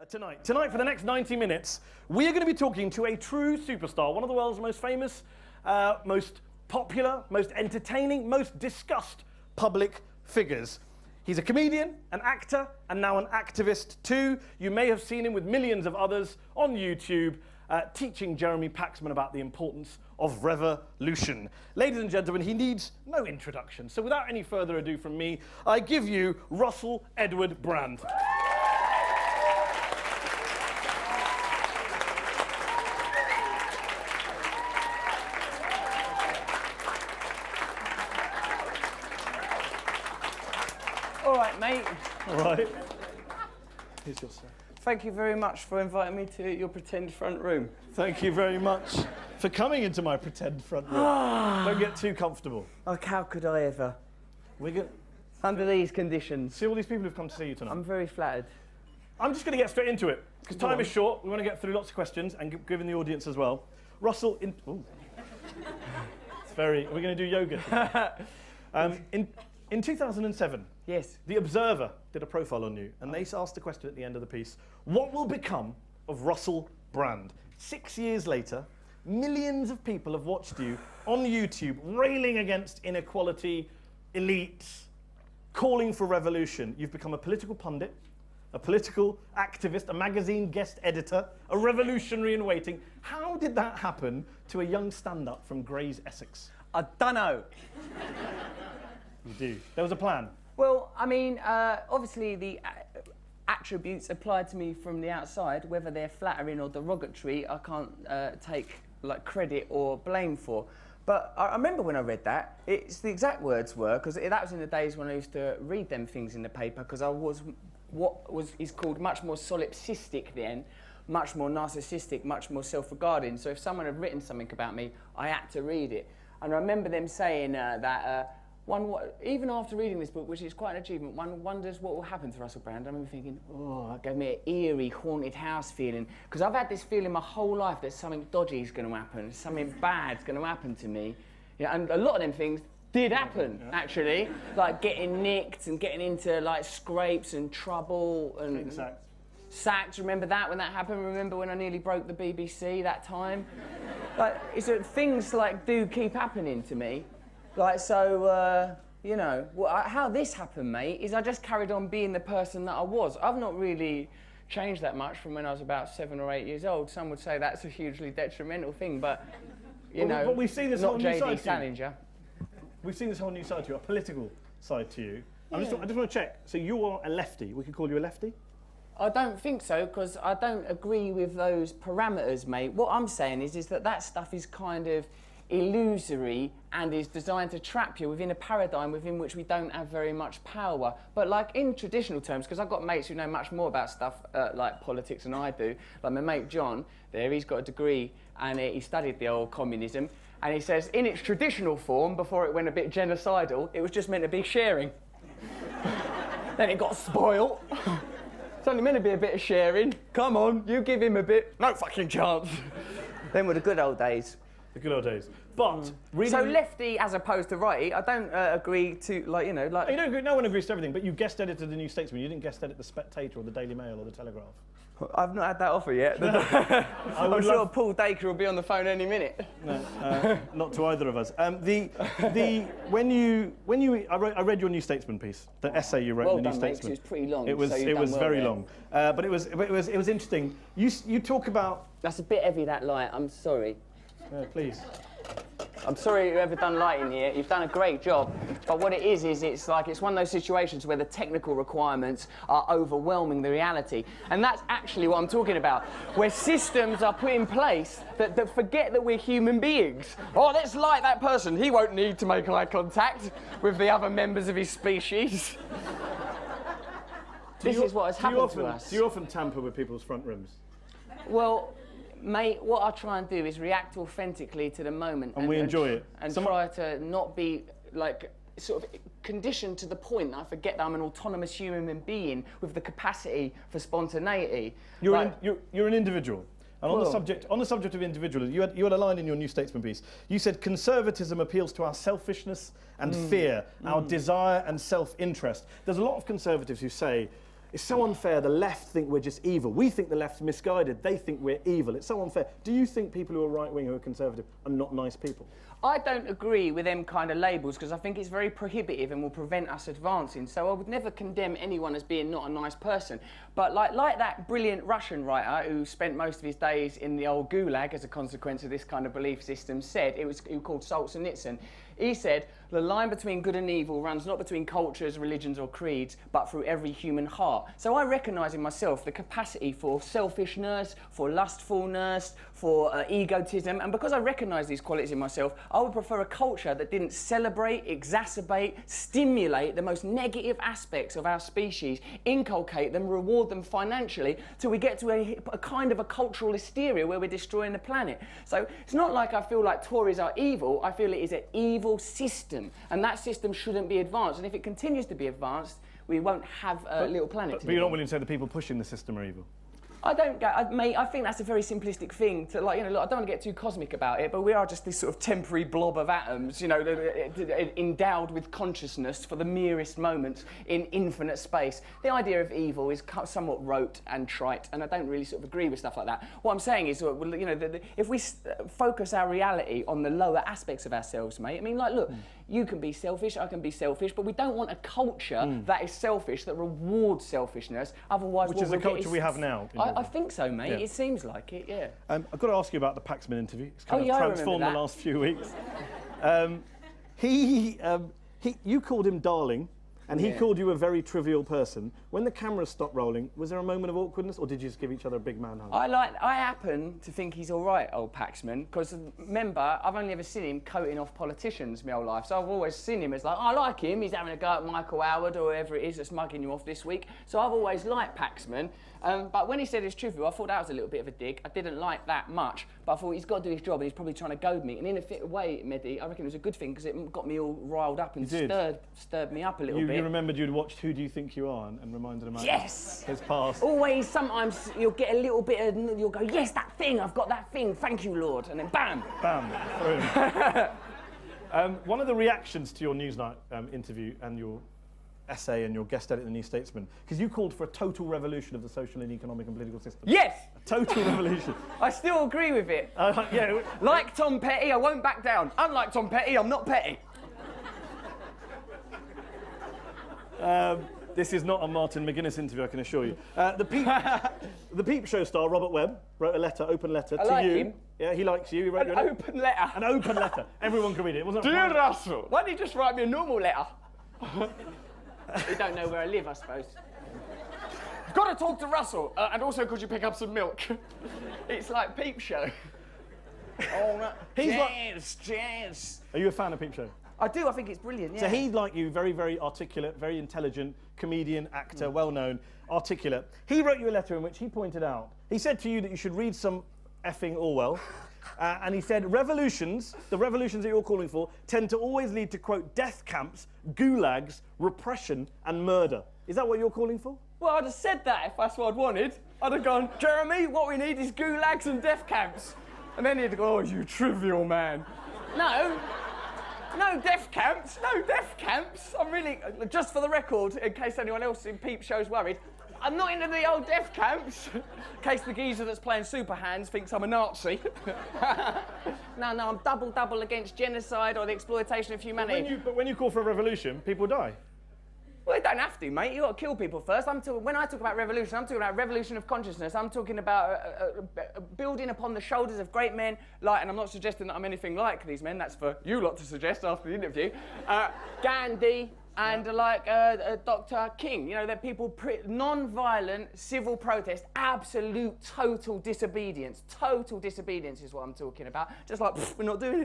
Tonight, for the next 90 minutes, we are going to be talking to a true superstar, one of the world's most famous, most popular, most entertaining, most discussed public figures. He's a comedian, an actor, and now an activist too. You may have seen him with millions of others on YouTube, teaching Jeremy Paxman about the importance of revolution. Ladies and gentlemen, he needs no introduction. So without any further ado from me, I give you Russell Edward Brand. All right, mate. All right. Here's your sir. Thank you very much for inviting me to your pretend front room. Thank you very much for coming into my pretend front room. Don't get too comfortable. Like, how could I ever? We're going Under these conditions. see all these people who've come to see you tonight. I'm very flattered. I'm just going to get straight into it because Go time on. is short. We want to get through lots of questions and given the audience as well. Russell, ooh. It's very. We're going to do yoga. In 2007, Yes. The Observer did a profile on you, and they asked the question at the end of the piece: what will become of Russell Brand? 6 years later, millions of people have watched you on YouTube railing against inequality, elites, calling for revolution. You've become a political pundit, a political activist, a magazine guest editor, a revolutionary in waiting. How did that happen to a young stand-up from Grays, Essex? I don't know. You do. There was a plan. Well, I mean, obviously the attributes applied to me from the outside, whether they're flattering or derogatory, I can't take like credit or blame for. But I remember when I read that, it's the exact words were, because that was in the days when I used to read them things in the paper, because I was what is called much more solipsistic then, much more narcissistic, much more self-regarding. So if someone had written something about me, I had to read it. And I remember them saying that even after reading this book, which is quite an achievement, one wonders what will happen to Russell Brand. I remember thinking, oh, it gave me an eerie, haunted house feeling. Because I've had this feeling my whole life that something dodgy is going to happen, something bad's going to happen to me. Yeah, and a lot of them things did happen, actually. Like getting nicked and getting into like scrapes and trouble and sacked. Remember that when that happened? Remember when I nearly broke the BBC that time? Like, things like do keep happening to me. Like, so, you know, how this happened, mate, is I just carried on being the person that I was. I've not really changed that much from when I was about 7 or 8 years old. Some would say that's a hugely detrimental thing, but, you know, but we've seen this not whole new JD side to you. Salinger. We've seen this whole new side to you, a political side to you. I just want to check. So you are a lefty. We could call you a lefty? I don't think so, because I don't agree with those parameters, mate. What I'm saying is that stuff is kind of illusory and is designed to trap you within a paradigm within which we don't have very much power. But like in traditional terms, because I've got mates who know much more about stuff like politics than I do, like my mate John there, he's got a degree and he studied the old communism, and he says in its traditional form, before it went a bit genocidal, it was just meant to be sharing. Then it got spoilt. It's only meant to be a bit of sharing. Come on, you give him a bit. No fucking chance. Them were the good old days. The good old days. But reading... So lefty as opposed to righty, I don't agree to, like, you know, like... You don't agree, no one agrees to everything, but you guest edited the New Statesman. You didn't guest edit the Spectator or the Daily Mail or the Telegraph. I've not had that offer yet. I'm sure Paul Dacre will be on the phone any minute. No, not to either of us. I read your New Statesman piece, the essay you wrote in the New Statesman. Mate, it was pretty long. It was very long, but it was interesting. You talk about... That's a bit heavy, that light. I'm sorry. Please. I'm sorry whoever done lighting here. You've done a great job. But what it is it's one of those situations where the technical requirements are overwhelming the reality. And that's actually what I'm talking about. Where systems are put in place that forget that we're human beings. Oh, let's light that person. He won't need to make eye contact with the other members of his species. This is what has happened to us. Do you often tamper with people's front rooms? Well, mate, what I try and do is react authentically to the moment. And we enjoy it. And try to not be, like, sort of conditioned to the point that I forget that I'm an autonomous human being with the capacity for spontaneity. You're an individual. And on the subject of individualism, you had a line in your New Statesman piece. You said conservatism appeals to our selfishness and fear, our desire and self-interest. There's a lot of conservatives who say It's so unfair. The left think we're just evil. We think the left's misguided. They think we're evil. It's so unfair. Do you think people who are right-wing, who are conservative, are not nice people? I don't agree with them kind of labels because I think it's very prohibitive and will prevent us advancing. So I would never condemn anyone as being not a nice person. But like that brilliant Russian writer who spent most of his days in the old gulag as a consequence of this kind of belief system said, he was called Solzhenitsyn. He said, the line between good and evil runs not between cultures, religions or creeds, but through every human heart. So I recognise in myself the capacity for selfishness, for lustfulness, for egotism, and because I recognise these qualities in myself, I would prefer a culture that didn't celebrate, exacerbate, stimulate the most negative aspects of our species, inculcate them, reward them financially, till we get to a kind of a cultural hysteria where we're destroying the planet. So it's not like I feel like Tories are evil, I feel it is an evil system, and that system shouldn't be advanced, and if it continues to be advanced, we won't have a little planet. But you're not willing to say the people pushing the system are evil? Mate, I think that's a very simplistic thing to, like, you know, look, I don't want to get too cosmic about it, but we are just this sort of temporary blob of atoms, you know, endowed with consciousness for the merest moments in infinite space. The idea of evil is somewhat rote and trite, and I don't really sort of agree with stuff like that. What I'm saying is, you know, if we focus our reality on the lower aspects of ourselves, mate, I mean, like, look, you can be selfish, I can be selfish, but we don't want a culture that is selfish, that rewards selfishness, otherwise Which is the culture we have now. I think so, mate. Yeah. It seems like it, yeah. I've got to ask you about the Paxman interview. It's kind of transformed the last few weeks. You called him darling, and he called you a very trivial person. When the cameras stopped rolling, was there a moment of awkwardness, or did you just give each other a big man hug? I happen to think he's all right, old Paxman, because remember, I've only ever seen him coating off politicians my whole life, so I've always seen him as like, I like him, he's having a go at Michael Howard or whoever it is that's mugging you off this week, so I've always liked Paxman. But when he said it's trivial, I thought that was a little bit of a dig. I didn't like that much, but I thought he's got to do his job and he's probably trying to goad me. And in a way, Mehdi, I reckon it was a good thing because it got me all riled up and stirred me up a little bit. You remembered you'd watched Who Do You Think You Are and reminded him about his past. Always, sometimes you'll get a little bit of, you'll go, yes, that thing, I've got that thing, thank you, Lord. And then bam. Bam. Boom. One of the reactions to your Newsnight interview and your essay and your guest edit in the New Statesman, because you called for a total revolution of the social and economic and political system. Yes! A total revolution. I still agree with it. Yeah. Like Tom Petty, I won't back down. Unlike Tom Petty, I'm not petty. This is not a Martin McGuinness interview, I can assure you. The Peep Show star, Robert Webb, wrote a letter, open letter to like you. Him. Yeah, he likes you. He wrote An open letter. An open letter. Everyone can read it. It wasn't Dear Russell, why don't you just write me a normal letter? You don't know where I live, I suppose. Got to talk to Russell, and also could you pick up some milk? It's like Peep Show. Oh, no. Jazz. Are you a fan of Peep Show? I do, I think it's brilliant, yeah. So he's like you, very, very articulate, very intelligent, comedian, actor, well-known, articulate. He wrote you a letter in which he pointed out, he said to you that you should read some effing Orwell, and he said, the revolutions that you're calling for, tend to always lead to, quote, death camps, gulags, repression, and murder. Is that what you're calling for? Well, I'd have said that if that's what I'd wanted. I'd have gone, Jeremy, what we need is gulags and death camps. And then he'd go, oh, you trivial man. No death camps, I'm really, just for the record, in case anyone else in Peep Show's worried, I'm not into the old death camps, in case the geezer that's playing Super Hands thinks I'm a Nazi. No, I'm double against genocide or the exploitation of humanity. But when you call for a revolution, people die. Well, you don't have to, mate. You've got to kill people first. When I talk about revolution, I'm talking about revolution of consciousness. I'm talking about building upon the shoulders of great men, and I'm not suggesting that I'm anything like these men. That's for you lot to suggest after the interview. Gandhi and Dr. King. You know, they're people, non-violent civil protest, absolute total disobedience. Total disobedience is what I'm talking about. Just like, we're not doing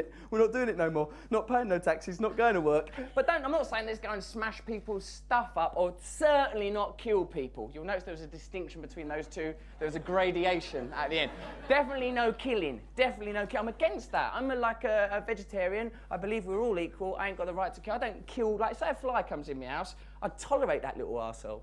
it no more. Not paying no taxes, not going to work. But I'm not saying let's go and smash people's stuff up, or certainly not kill people. You'll notice there was a distinction between those two. There was a gradation at the end. Definitely no killing. I'm against that. I'm a vegetarian. I believe we're all equal. I ain't got the right to kill. I don't kill, say a fly comes in my house, I'd tolerate that little arsehole.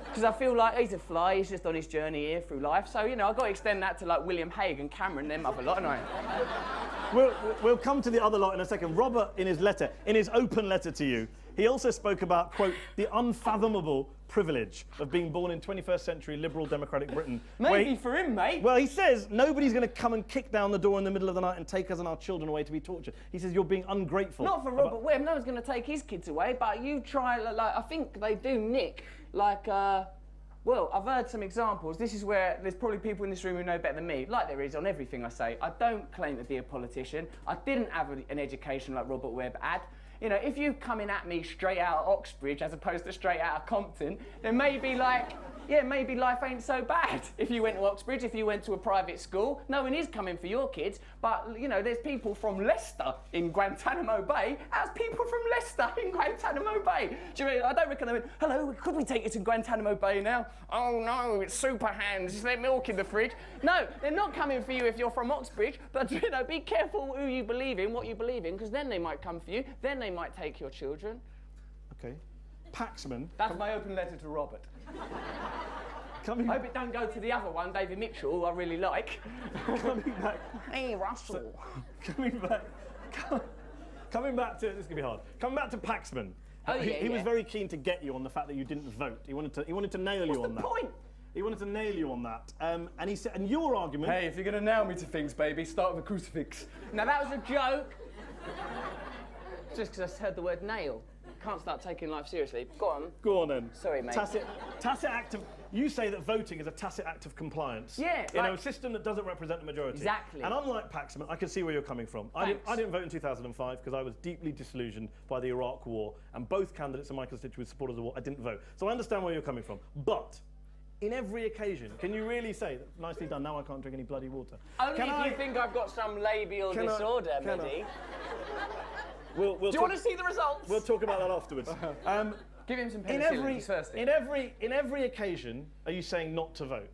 Because I feel like he's a fly, he's just on his journey here through life. So, you know, I've got to extend that to like William Hague and Cameron, them other lot, haven't I? We'll come to the other lot in a second. Robert, in his open letter to you, He also spoke about, quote, the unfathomable privilege of being born in 21st century liberal democratic Britain. Maybe for him, mate. Well, he says nobody's going to come and kick down the door in the middle of the night and take us and our children away to be tortured. He says you're being ungrateful. Not for Robert Webb. No one's going to take his kids away. But you try, like, I think they do nick, like, well, I've heard some examples. This is where there's probably people in this room who know better than me, like there is on everything I say. I don't claim to be a politician. I didn't have an education like Robert Webb had. You know, if you're coming at me straight out of Oxbridge as opposed to straight out of Compton, then maybe like, yeah, maybe life ain't so bad. If you went to Oxbridge, if you went to a private school, no one is coming for your kids. But, you know, there's people from Leicester in Guantanamo Bay. How's people from Leicester in Guantanamo Bay? Do you mean, I don't reckon they went, hello, could we take you to Guantanamo Bay now? Oh no, it's super hands, just let milk in the fridge. No, they're not coming for you if you're from Oxbridge, but, you know, be careful who you believe in, what you believe in, because then they might come for you, then they might take your children. Okay. Paxman. That's my open letter to Robert. Coming I hope it don't go to the other one, David Mitchell, who I really like. coming back. Hey, Russell. Coming back to this is gonna be hard. Coming back to Paxman. Oh, yeah, he was very keen to get you on the fact that you didn't vote. He wanted to nail you on that. What's the point? He wanted to nail you on that. And he said, and your argument. Hey, if you're gonna nail me to things, baby, start with a crucifix. Now that was a joke. Just because I heard the word nail. Can't start taking life seriously. Go on. Go on then. Sorry, mate. Tacit act of. You say that voting is a tacit act of compliance. Yeah. In a system that doesn't represent the majority. Exactly. And unlike Paxman, I can see where you're coming from. I didn't vote in 2005 because I was deeply disillusioned by the Iraq War, and both candidates in my constituency were supporters of the war. I didn't vote. So I understand where you're coming from. But in every occasion, can you really say that, nicely done, now I can't drink any bloody water? Only if you think I've got some labial disorder, Mehdi. We'll Do you want to see the results? We'll talk about that afterwards. Give him some penicillin, he's thirsty. In every occasion, are you saying not to vote?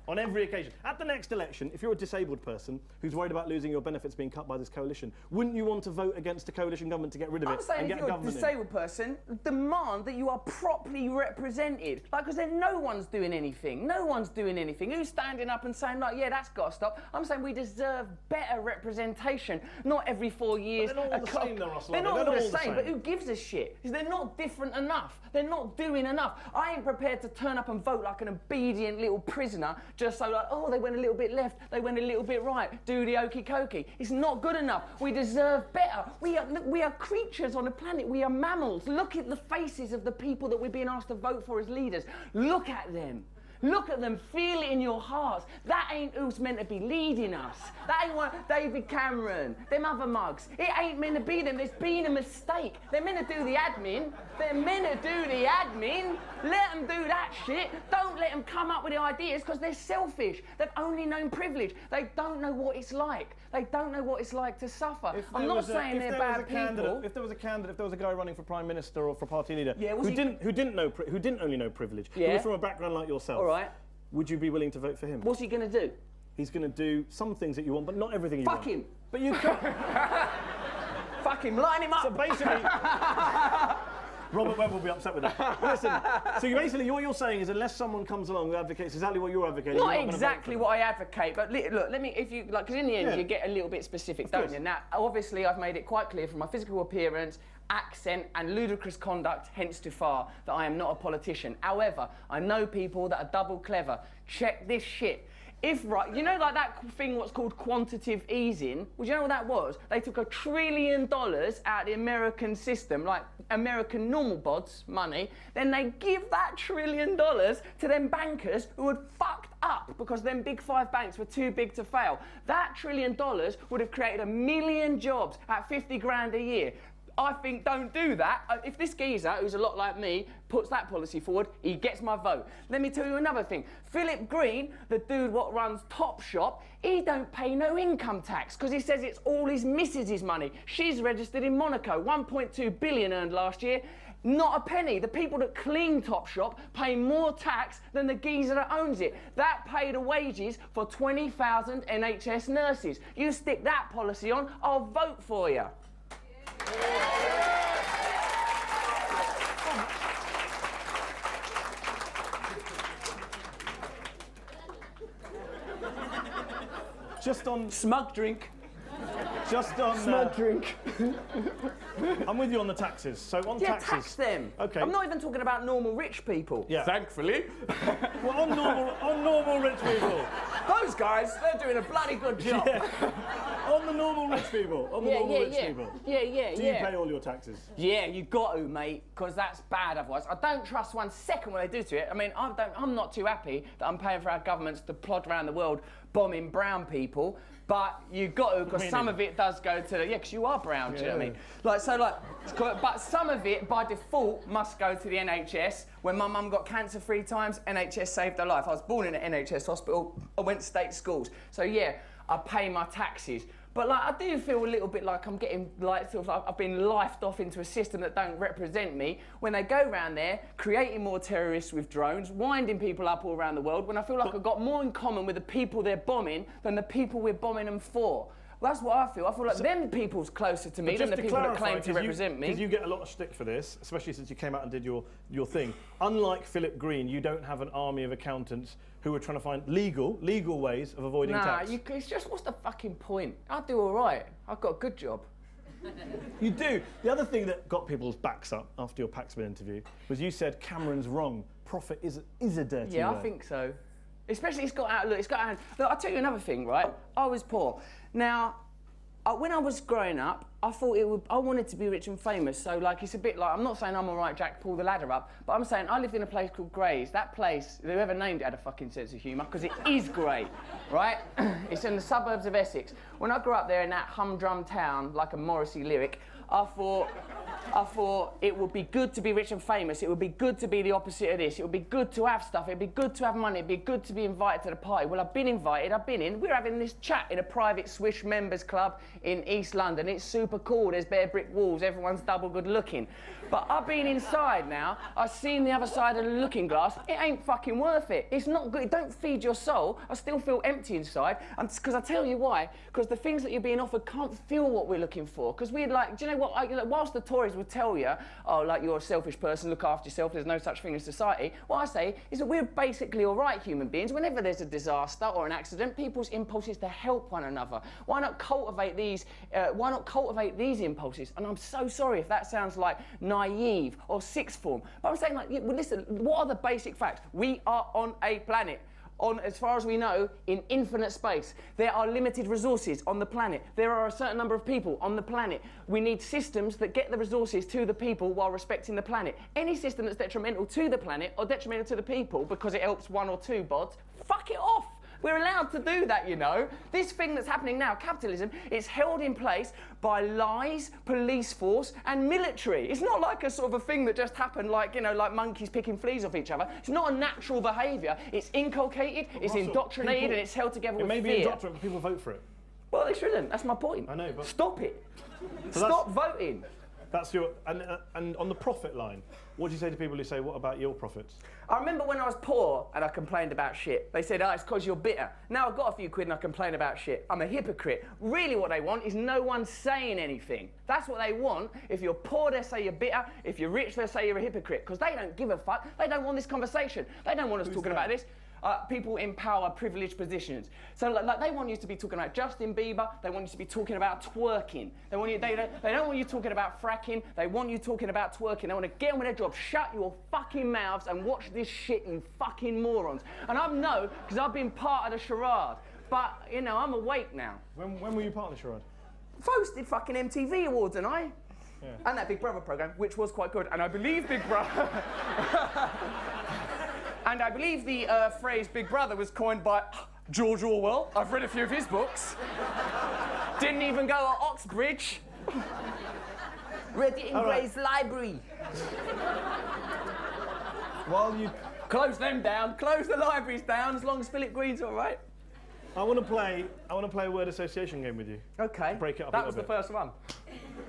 On every occasion. At the next election, if you're a disabled person who's worried about losing your benefits being cut by this coalition, wouldn't you want to vote against a coalition government to get rid of it? I'm saying and if get you're a disabled person, demand that you are properly represented. Like, because then no one's doing anything. No one's doing anything. Who's standing up and saying, like, yeah, that's got to stop? I'm saying we deserve better representation. Not every 4 years. But they're not all the same, though, Russell. They're not all the same, but who gives a shit? Because they're not different enough. They're not doing enough. I ain't prepared to turn up and vote like an obedient little prisoner just so, like, oh, they went a little bit left, they went a little bit right, do the okey cokey. It's not good enough. We deserve better. We are creatures on a planet. We are mammals. Look at the faces of the people that we're being asked to vote for as leaders. Look at them. Look at them, feel it in your hearts. That ain't who's meant to be leading us. That ain't what David Cameron, them other mugs. It ain't meant to be them, there's been a mistake. They're meant to do the admin. They're meant to do the admin. Let them do that shit. Don't let them come up with the ideas because they're selfish. They've only known privilege. They don't know what it's like. They don't know what it's like to suffer. I'm not saying they're bad people. If there was a guy running for Prime Minister or for party leader who didn't only know privilege, who was from a background like yourself, all right, would you be willing to vote for him? What's he going to do? He's going to do some things that you want, but not everything you want. Fuck him. But you can't. Fuck him, line him up. So basically, Robert Webb will be upset with that. Listen, so basically what you're saying is unless someone comes along who advocates exactly what you're advocating, not exactly what I advocate, but look, let me, if you like, because in the end you get a little bit specific, don't you? Now, obviously, I've made it quite clear from my physical appearance, accent, and ludicrous conduct, hence too far, that I am not a politician. However, I know people that are double clever. Check this shit. If, right, you know, like that thing what's called quantitative easing? Well, do you know what that was? They took $1 trillion out of the American system, like American normal bods money, then they give that $1 trillion to them bankers who had fucked up because them big 5 banks were too big to fail. That $1 trillion would have created 1 million jobs at 50 grand a year. I think don't do that. If this geezer, who's a lot like me, puts that policy forward, he gets my vote. Let me tell you another thing. Philip Green, the dude what runs Topshop, he don't pay no income tax because he says it's all his missus's money. She's registered in Monaco, 1.2 billion earned last year. Not a penny. The people that clean Topshop pay more tax than the geezer that owns it. That paid the wages for 20,000 NHS nurses. You stick that policy on, I'll vote for you. Just on smug drink. Just on... Smug drink. I'm with you on the taxes. So on Yeah, taxes... tax them. Okay. I'm not even talking about normal rich people. Yeah. Thankfully. Well, on normal rich people. Those guys, they're doing a bloody good job. On the normal rich people. On the normal rich people. Yeah. Do you pay all your taxes? Yeah, you got to, mate, because that's bad otherwise. I don't trust 1 second what they do to it. I mean, I'm not too happy that I'm paying for our governments to plod around the world bombing brown people, but you got to, because some of it does go to, because you are brown, do you know what I mean? But some of it, by default, must go to the NHS. When my mum got cancer 3 times, NHS saved her life. I was born in an NHS hospital, I went to state schools. So yeah, I pay my taxes. But like, I do feel a little bit like I'm getting I've been lifed off into a system that don't represent me when they go around there creating more terrorists with drones, winding people up all around the world, when I feel like I've got more in common with the people they're bombing than the people we're bombing them for. Well, that's what I feel. I feel like them people's closer to me than the people that claim to represent me. Because you get a lot of shtick for this, especially since you came out and did your thing. Unlike Philip Green, you don't have an army of accountants who are trying to find legal ways of avoiding tax. It's just, what's the fucking point? I do all right. I've got a good job. You do. The other thing that got people's backs up after your Paxman interview was you said Cameron's wrong. Profit is a dirty Yeah, word. I think so. Especially, it's got out of hand. Look, I'll tell you another thing, right? I was poor. Now, when I was growing up, I wanted to be rich and famous. So, like, it's a bit like, I'm not saying I'm all right, Jack, pull the ladder up, but I'm saying I lived in a place called Grays. That place, whoever named it had a fucking sense of humour, because it is grey, right? It's in the suburbs of Essex. When I grew up there in that humdrum town, like a Morrissey lyric, I thought it would be good to be rich and famous. It would be good to be the opposite of this. It would be good to have stuff. It'd be good to have money. It'd be good to be invited to the party. Well, I've been invited. I've been in. We're having this chat in a private Swish members club in East London. It's super cool. There's bare brick walls. Everyone's double good looking. But I've been inside now. I've seen the other side of the looking glass. It ain't fucking worth it. It's not good. It don't feed your soul. I still feel empty inside. Because I tell you why. Because the things that you're being offered can't feel what we're looking for. Because we're like, do you know what? Whilst the Tories would tell you, oh, like, you're a selfish person, look after yourself, there's no such thing as society, what I say is that we're basically all right human beings. Whenever there's a disaster or an accident, people's impulse is to help one another. Why not cultivate these impulses? And I'm so sorry if that sounds like naive or sixth form, but I'm saying, like, well, listen, what are the basic facts? We are on a planet. As far as we know, in infinite space. There are limited resources on the planet. There are a certain number of people on the planet. We need systems that get the resources to the people while respecting the planet. Any system that's detrimental to the planet or detrimental to the people because it helps 1 or 2 bods, fuck it off. We're allowed to do that, you know. This thing that's happening now, capitalism, it's held in place by lies, police force, and military. It's not like a sort of a thing that just happened like, you know, like monkeys picking fleas off each other. It's not a natural behaviour. It's inculcated, it's indoctrinated, and it's held together with fear. It may be indoctrinated, but people vote for it. Well, they shouldn't. That's my point. I know, but... Stop it. So Stop voting. That's your... And on the profit line, what do you say to people who say, what about your profits? I remember when I was poor and I complained about shit. They said, oh, it's because you're bitter. Now I've got a few quid and I complain about shit. I'm a hypocrite. Really what they want is no one saying anything. That's what they want. If you're poor, they say you're bitter. If you're rich, they say you're a hypocrite. Because they don't give a fuck. They don't want this conversation. They don't want us talking about this. People in power, privileged positions. So like, they want you to be talking about Justin Bieber. They want you to be talking about twerking. They don't want you talking about fracking. They want you talking about twerking. They want to get on with their job. Shut your fucking mouths and watch this shit, you fucking morons. And I know, because I've been part of the charade. But, you know, I'm awake now. When were you part of the charade? Hosted fucking MTV Awards, and I. Yeah. And that Big Brother programme, which was quite good. And I believe Big Brother... And I believe the phrase Big Brother was coined by George Orwell. I've read a few of his books. Didn't even go at Oxbridge. Read it in Gray's library. While you... Close them down. Close the libraries down as long as Philip Green's all right. I want to play a word association game with you. Okay. Break it up that a little was the first one.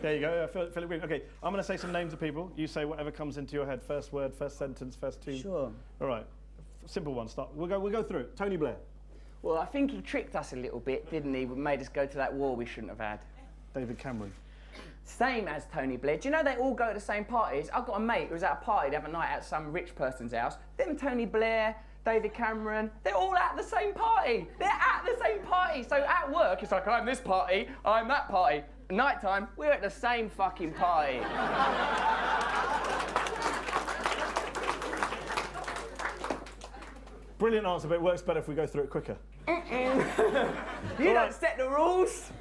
There you go, Philip Green. Okay, I'm going to say some names of people. You say whatever comes into your head. First word, first sentence, first 2. Sure. All right. Simple one. Start. We'll go through it. Tony Blair. Well, I think he tricked us a little bit, didn't he? Made us go to that war we shouldn't have had. David Cameron. Same as Tony Blair. Do you know they all go to the same parties? I've got a mate who was at a party the other night at some rich person's house. Them Tony Blair, David Cameron, they're all at the same party. They're at the same party. So at work, it's like, I'm this party, I'm that party. Nighttime, we're at the same fucking party. Brilliant answer, but it works better if we go through it quicker. You don't set the rules.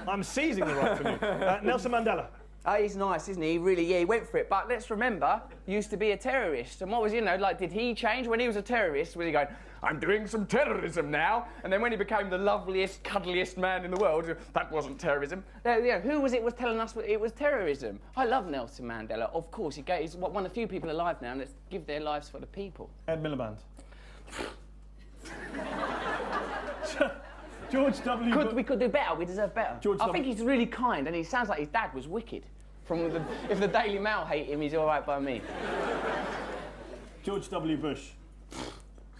I'm seizing the right from you. Nelson Mandela. Oh, he's nice, isn't he? He really, yeah, he went for it. But let's remember, he used to be a terrorist. And what was, like, did he change when he was a terrorist? Was he going, I'm doing some terrorism now? And then when he became the loveliest, cuddliest man in the world, that wasn't terrorism. Who was telling us it was terrorism? I love Nelson Mandela. Of course, he's one of the few people alive now that give their lives for the people. Ed Miliband. George W. We could do better. We deserve better. I think he's really kind, and he sounds like his dad was wicked. If the Daily Mail hate him, he's all right by me. George W. Bush.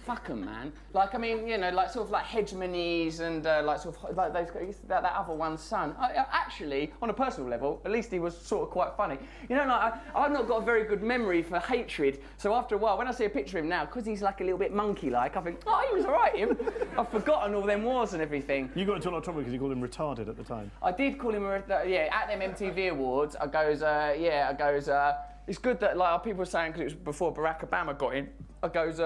Fuck 'em, man. Like, I mean, like sort of like hegemonies and like sort of like that other one's son. Actually, on a personal level, at least he was sort of quite funny. Like I've not got a very good memory for hatred. So after a while, when I see a picture of him now, because he's like a little bit monkey-like, I think, oh, he was all right, him. I've forgotten all them wars and everything. You got into a lot of trouble because you called him retarded at the time. I did call him at them MTV Awards. I goes, it's good that like people were saying, because it was before Barack Obama got in. I goes,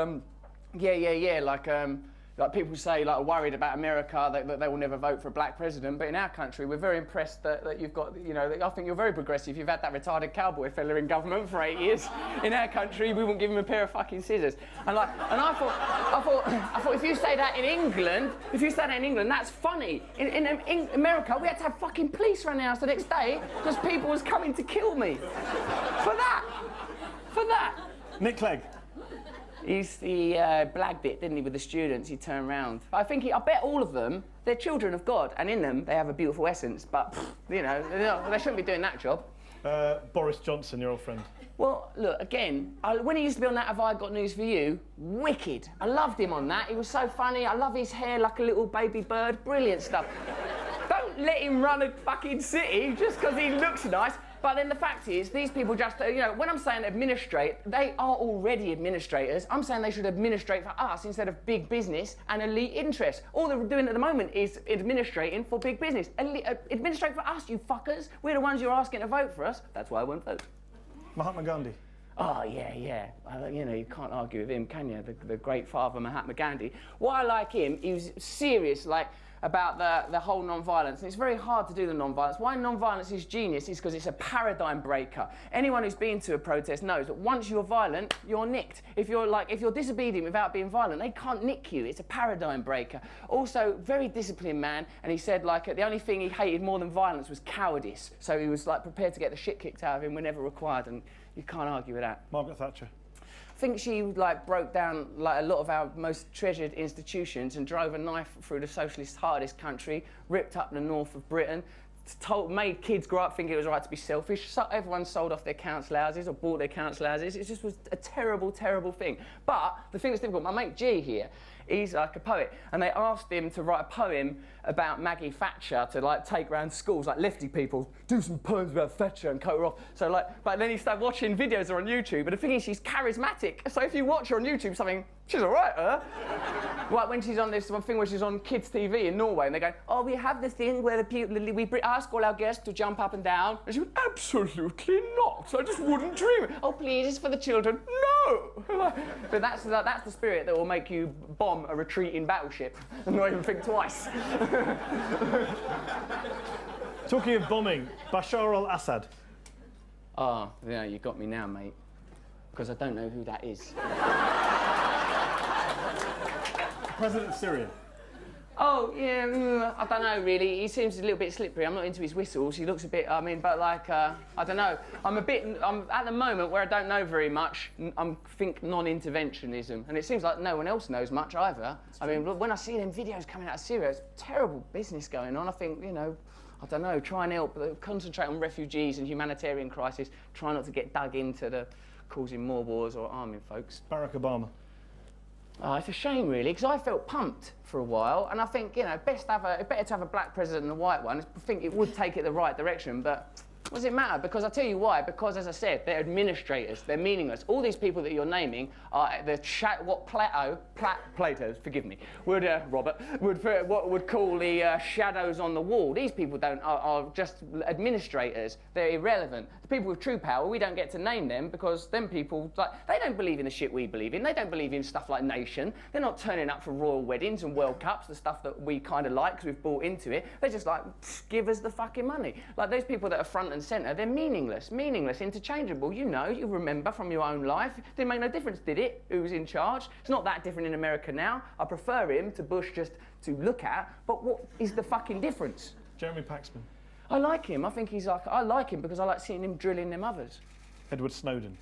like people say, like, are worried about America, that they will never vote for a black president. But in our country, we're very impressed that you've got, I think you're very progressive. You've had that retarded cowboy fella in government for 8 years. In our country, we wouldn't give him a pair of fucking scissors. And I thought, if you say that in England, that's funny. In America, we had to have fucking police around the house the next day because people was coming to kill me. For that. Nick Clegg. He blagged it, didn't he, with the students? He turned round. I bet all of them, they're children of God, and in them they have a beautiful essence. But they shouldn't be doing that job. Boris Johnson, your old friend. Well, look, again, when he used to be on that Have I Got News For You, wicked. I loved him on that. He was so funny. I love his hair like a little baby bird. Brilliant stuff. Don't let him run a fucking city just because he looks nice. But then the fact is, these people just, when I'm saying administrate, they are already administrators. I'm saying they should administrate for us instead of big business and elite interests. All they're doing at the moment is administrating for big business. Administrate for us, you fuckers. We're the ones you're asking to vote for us. That's why I won't vote. Mahatma Gandhi. Oh, yeah. You can't argue with him, can you? The great father, Mahatma Gandhi. Why I like him, he was serious, about the whole non-violence. And it's very hard to do the non-violence. Why non-violence is genius is because it's a paradigm breaker. Anyone who's been to a protest knows that once you're violent, you're nicked. If you're disobedient without being violent, they can't nick you. It's a paradigm breaker. Also, very disciplined man, and he said the only thing he hated more than violence was cowardice. So he was prepared to get the shit kicked out of him whenever required, and you can't argue with that. Margaret Thatcher. I think she broke down a lot of our most treasured institutions and drove a knife through the socialist heart of this country, ripped up the north of Britain, made kids grow up thinking it was right to be selfish. So everyone sold off their council houses or bought their council houses. It just was a terrible, terrible thing. But the thing that's difficult, my mate G here, he's like a poet, and they asked him to write a poem about Maggie Thatcher to take round schools, lefty people, do some poems about Thatcher and coat her off. So but then he started watching videos of her on YouTube, and the thing is, she's charismatic. So if you watch her on YouTube, something, she's all right, huh? When she's on this one thing where she's on kids' TV in Norway, and they go, oh, we have the thing where we ask all our guests to jump up and down. And she went, absolutely not. I just wouldn't dream it. Oh, please, it's for the children. No! But that's the spirit that will make you bomb a retreating battleship and not even think twice. Talking of bombing, Bashar al-Assad. Oh, yeah, you got me now, mate. Because I don't know who that is. President of Syria. Oh, yeah, I don't know, really. He seems a little bit slippery. I'm not into his whistles. He looks a bit, I don't know. I'm at the moment where I don't know very much, I think non-interventionism. And it seems like no one else knows much either. I mean, when I see them videos coming out of Syria, it's terrible business going on. I think, I don't know, try and help, concentrate on refugees and humanitarian crisis, try not to get dug into the causing more wars or arming folks. Barack Obama. Oh, it's a shame, really, because I felt pumped for a while, and I think, better to have a black president than a white one. I think it would take it the right direction, but What does it matter? Because I'll tell you why. Because, as I said, they're administrators. They're meaningless. All these people that you're naming are what Plato, forgive me, would call the shadows on the wall. These people are just administrators. They're irrelevant. The people with true power, we don't get to name them because them people, they don't believe in the shit we believe in. They don't believe in stuff like nation. They're not turning up for royal weddings and World Cups, the stuff that we kind of like because we've bought into it. They're just like, give us the fucking money. Like those people that are front and centre, they're meaningless, interchangeable. You know, you remember from your own life. Didn't make no difference, did it? Who was in charge? It's not that different in America now. I prefer him to Bush just to look at, but what is the fucking difference? Jeremy Paxman. I like him. I like him because I like seeing him drilling them others. Edward Snowden.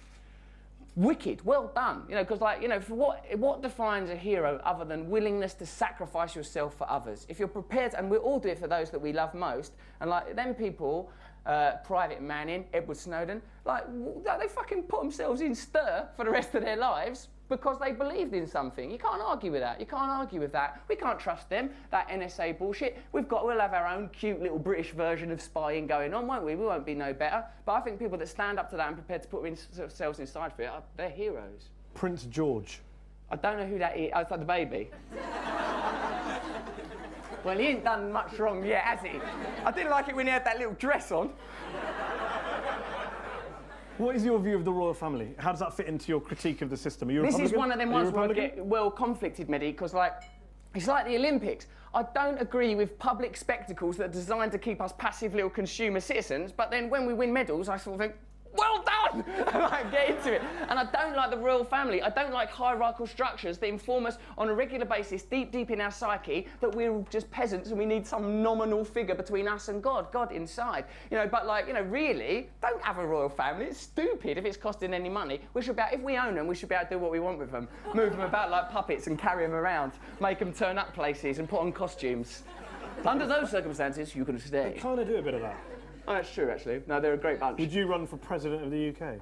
Wicked, well done. You know, because for what defines a hero other than willingness to sacrifice yourself for others? If you're prepared, and we all do it for those that we love most, and like them people, Private Manning, Edward Snowden, they fucking put themselves in stir for the rest of their lives because they believed in something. You can't argue with that. You can't argue with that. We can't trust them, that NSA bullshit. We'll have our own cute little British version of spying going on, won't we? We won't be no better. But I think people that stand up to that and prepared to put themselves inside for it, they're heroes. Prince George. I don't know who that is. Oh, it's like the baby. Well, he ain't done much wrong yet, has he? I didn't like it when he had that little dress on. What is your view of the royal family? How does that fit into your critique of the system? Are you This Republican? is one of them Are you ones where I Republican? get well conflicted, Mehdi, because it's like the Olympics. I don't agree with public spectacles that are designed to keep us passive little consumer citizens, but then when we win medals, I sort of think, well done! And get into it. And I don't like the royal family. I don't like hierarchical structures that inform us on a regular basis, deep in our psyche, that we're just peasants and we need some nominal figure between us and God inside. You know, but really, don't have a royal family. It's stupid if it's costing any money. If we own them, we should be able to do what we want with them. Move them about like puppets and carry them around. Make them turn up places and put on costumes. Under those circumstances, you can stay. They kind of do a bit of that. Oh, that's true, actually. No, they're a great bunch. Would you run for president of the UK?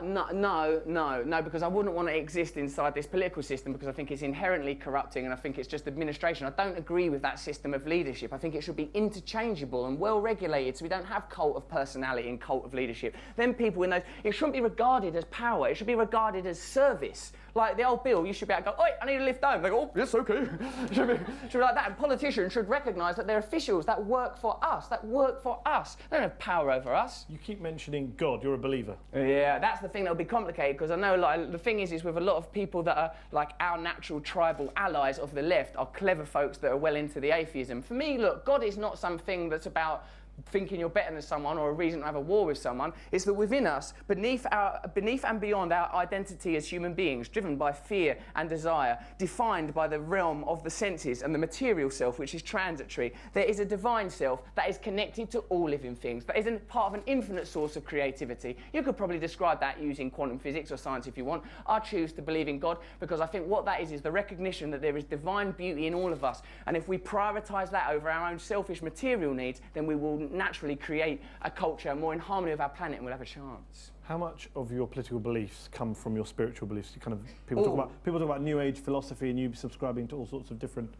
No, because I wouldn't want to exist inside this political system because I think it's inherently corrupting and I think it's just administration. I don't agree with that system of leadership. I think it should be interchangeable and well regulated so we don't have cult of personality and cult of leadership. Then people in those, it shouldn't be regarded as power, it should be regarded as service. Like the old Bill, you should be able to go, oi, I need a lift home. They go, oh, yes, okay. should be like that. And politicians should recognise that they're officials that work for us, They don't have power over us. You keep mentioning God, you're a believer. Yeah, that's the thing that'll be complicated because I know the thing is with a lot of people that are like our natural tribal allies of the left are clever folks that are well into the atheism. For me, look, God is not something that's about thinking you're better than someone or a reason to have a war with someone. It's that within us, beneath and beyond our identity as human beings, driven by fear and desire, defined by the realm of the senses and the material self, which is transitory, there is a divine self that is connected to all living things, that is part of an infinite source of creativity. You could probably describe that using quantum physics or science if you want. I choose to believe in God because I think what that is the recognition that there is divine beauty in all of us. And if we prioritise that over our own selfish material needs, then we will naturally create a culture more in harmony with our planet and we'll have a chance. How much of your political beliefs come from your spiritual beliefs? People talk about New Age philosophy and you subscribing to all sorts of different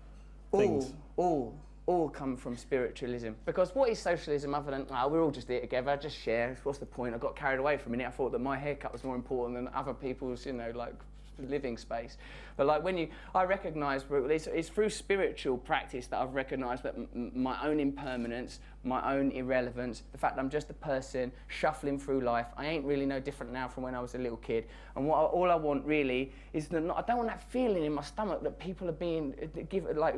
things. All come from spiritualism. Because what is socialism other than, we're all just here together, just share, what's the point? I got carried away for a minute, I thought that my haircut was more important than other people's, living space. But I recognise, it's through spiritual practice that I've recognised that my own impermanence, my own irrelevance, the fact that I'm just a person shuffling through life, I ain't really no different now from when I was a little kid. And all I want really is I don't want that feeling in my stomach that people are being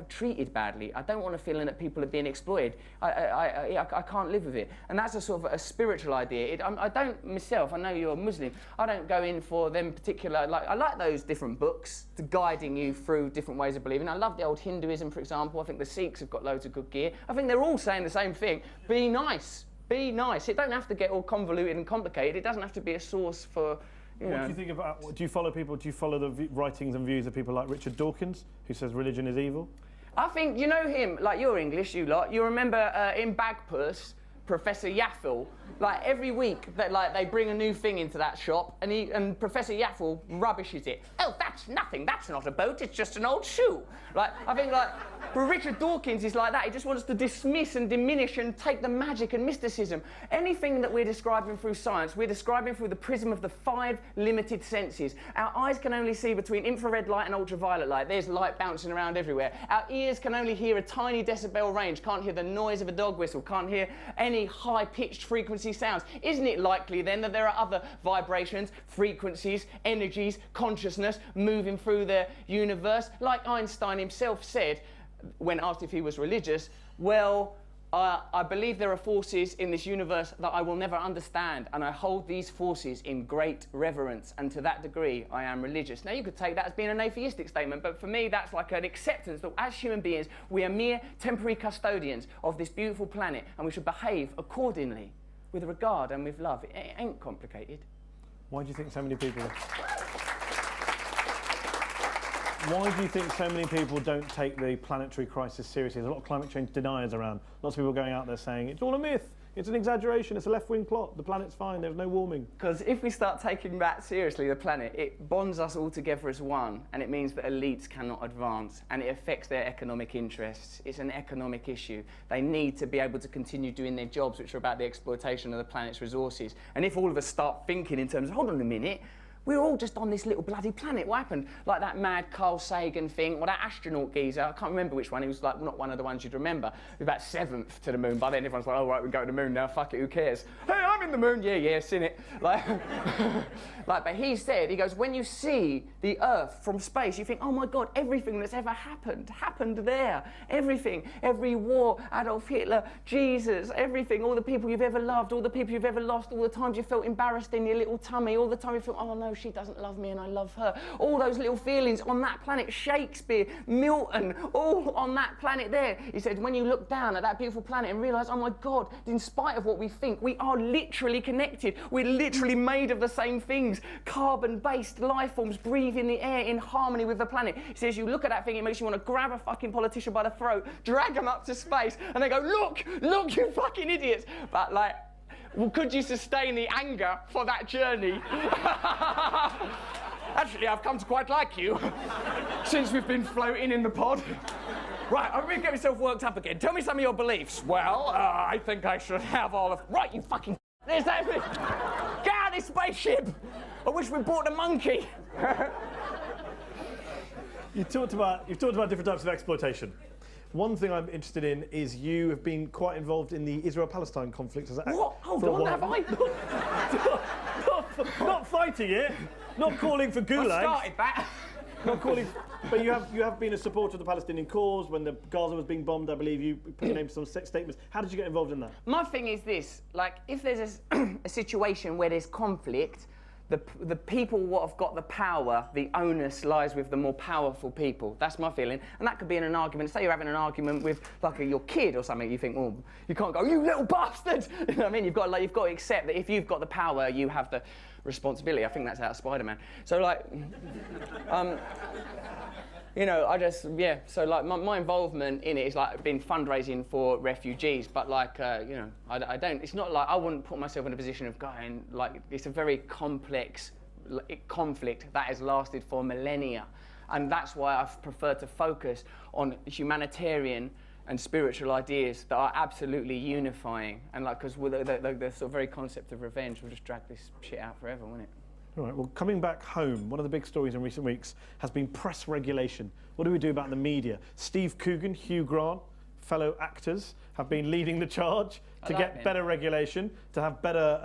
treated badly. I don't want a feeling that people are being exploited. I can't live with it. And that's a sort of a spiritual idea. I don't myself, I know you're a Muslim, I don't go in for them particular, I like those different books to guiding you through different ways of believing. I love the old Hinduism, for example. I think the Sikhs have got loads of good gear. I think they're all saying the same thing. Be nice. Be nice. It don't have to get all convoluted and complicated. It doesn't have to be a source for, What do you think about, do you follow the writings and views of people like Richard Dawkins, who says religion is evil? I think, you know him, like you're English, you lot. You remember in Bagpuss, Professor Yaffle. Like every week, they bring a new thing into that shop, and Professor Yaffle rubbishes it. Oh, that's nothing. That's not a boat. It's just an old shoe. Like I think but Richard Dawkins is like that. He just wants to dismiss and diminish and take the magic and mysticism. Anything that we're describing through science, we're describing through the prism of the 5 limited senses. Our eyes can only see between infrared light and ultraviolet light. There's light bouncing around everywhere. Our ears can only hear a tiny decibel range, can't hear the noise of a dog whistle, can't hear any high-pitched frequency sounds. Isn't it likely then that there are other vibrations, frequencies, energies, consciousness moving through the universe? Like Einstein himself said, when asked if he was religious, well, I believe there are forces in this universe that I will never understand, and I hold these forces in great reverence, and to that degree, I am religious. Now, you could take that as being an atheistic statement, but for me, that's like an acceptance that as human beings, we are mere temporary custodians of this beautiful planet, and we should behave accordingly, with regard and with love. It ain't complicated. Why do you think so many people... Why do you think so many people don't take the planetary crisis seriously? There's a lot of climate change deniers around. Lots of people going out there saying, it's all a myth, it's an exaggeration, it's a left-wing plot, the planet's fine, there's no warming. Because if we start taking that seriously, the planet, it bonds us all together as one, and it means that elites cannot advance, and it affects their economic interests. It's an economic issue. They need to be able to continue doing their jobs, which are about the exploitation of the planet's resources. And if all of us start thinking in terms of, hold on a minute, we're all just on this little bloody planet. What happened? Like that mad Carl Sagan thing, or that astronaut geezer. I can't remember which one. He was like not one of the ones you'd remember. He was about 7th to the moon. By then, everyone's like, oh, right, we're going to the moon now. Fuck it, who cares? Hey, I'm in the moon. Yeah, seen it. Like, but he said, he goes, when you see the Earth from space, you think, oh my God, everything that's ever happened there. Everything. Every war, Adolf Hitler, Jesus, everything. All the people you've ever loved, all the people you've ever lost, all the times you felt embarrassed in your little tummy, all the time you felt, oh no, she doesn't love me and I love her. All those little feelings on that planet, Shakespeare, Milton, all on that planet there. He said, when you look down at that beautiful planet and realise, oh my God, in spite of what we think, we are literally connected. We're literally made of the same things. Carbon-based life forms breathe in the air in harmony with the planet. He says, you look at that thing, it makes you want to grab a fucking politician by the throat, drag them up to space, and they go, look, you fucking idiots. But like, well, could you sustain the anger for that journey? Actually, I've come to quite like you since we've been floating in the pod. Right, I'm going to get myself worked up again. Tell me some of your beliefs. Well, I think I should have all of... Right, you fucking... There's that... Get out of this spaceship! I wish we bought a monkey. You've talked about different types of exploitation. One thing I'm interested in is you have been quite involved in the Israel-Palestine conflict. What? Hold on, have I? Not fighting it, not calling for gulags. I started that. Not calling, but you have been a supporter of the Palestinian cause. When the Gaza was being bombed, I believe you put your name to some statements. How did you get involved in that? My thing is this, like, if there's a situation where there's conflict, the people what have got the power, the onus lies with the more powerful people. That's my feeling. And that could be in an argument. Say you're having an argument with like your kid or something. You think, well, you can't go, you little bastard. You know what I mean? You've got to accept that if you've got the power, you have the responsibility. I think that's out of Spider-Man. So like, you know, so like my involvement in it is like been fundraising for refugees, but like, you know, I don't, it's not like I wouldn't put myself in a position of going, like, it's a very complex conflict that has lasted for millennia. And that's why I've preferred to focus on humanitarian and spiritual ideas that are absolutely unifying. And like, because the sort of very concept of revenge will just drag this shit out forever, won't it? All right, well, coming back home, one of the big stories in recent weeks has been press regulation. What do we do about the media? Steve Coogan, Hugh Grant, fellow actors, have been leading the charge to get better regulation, to have better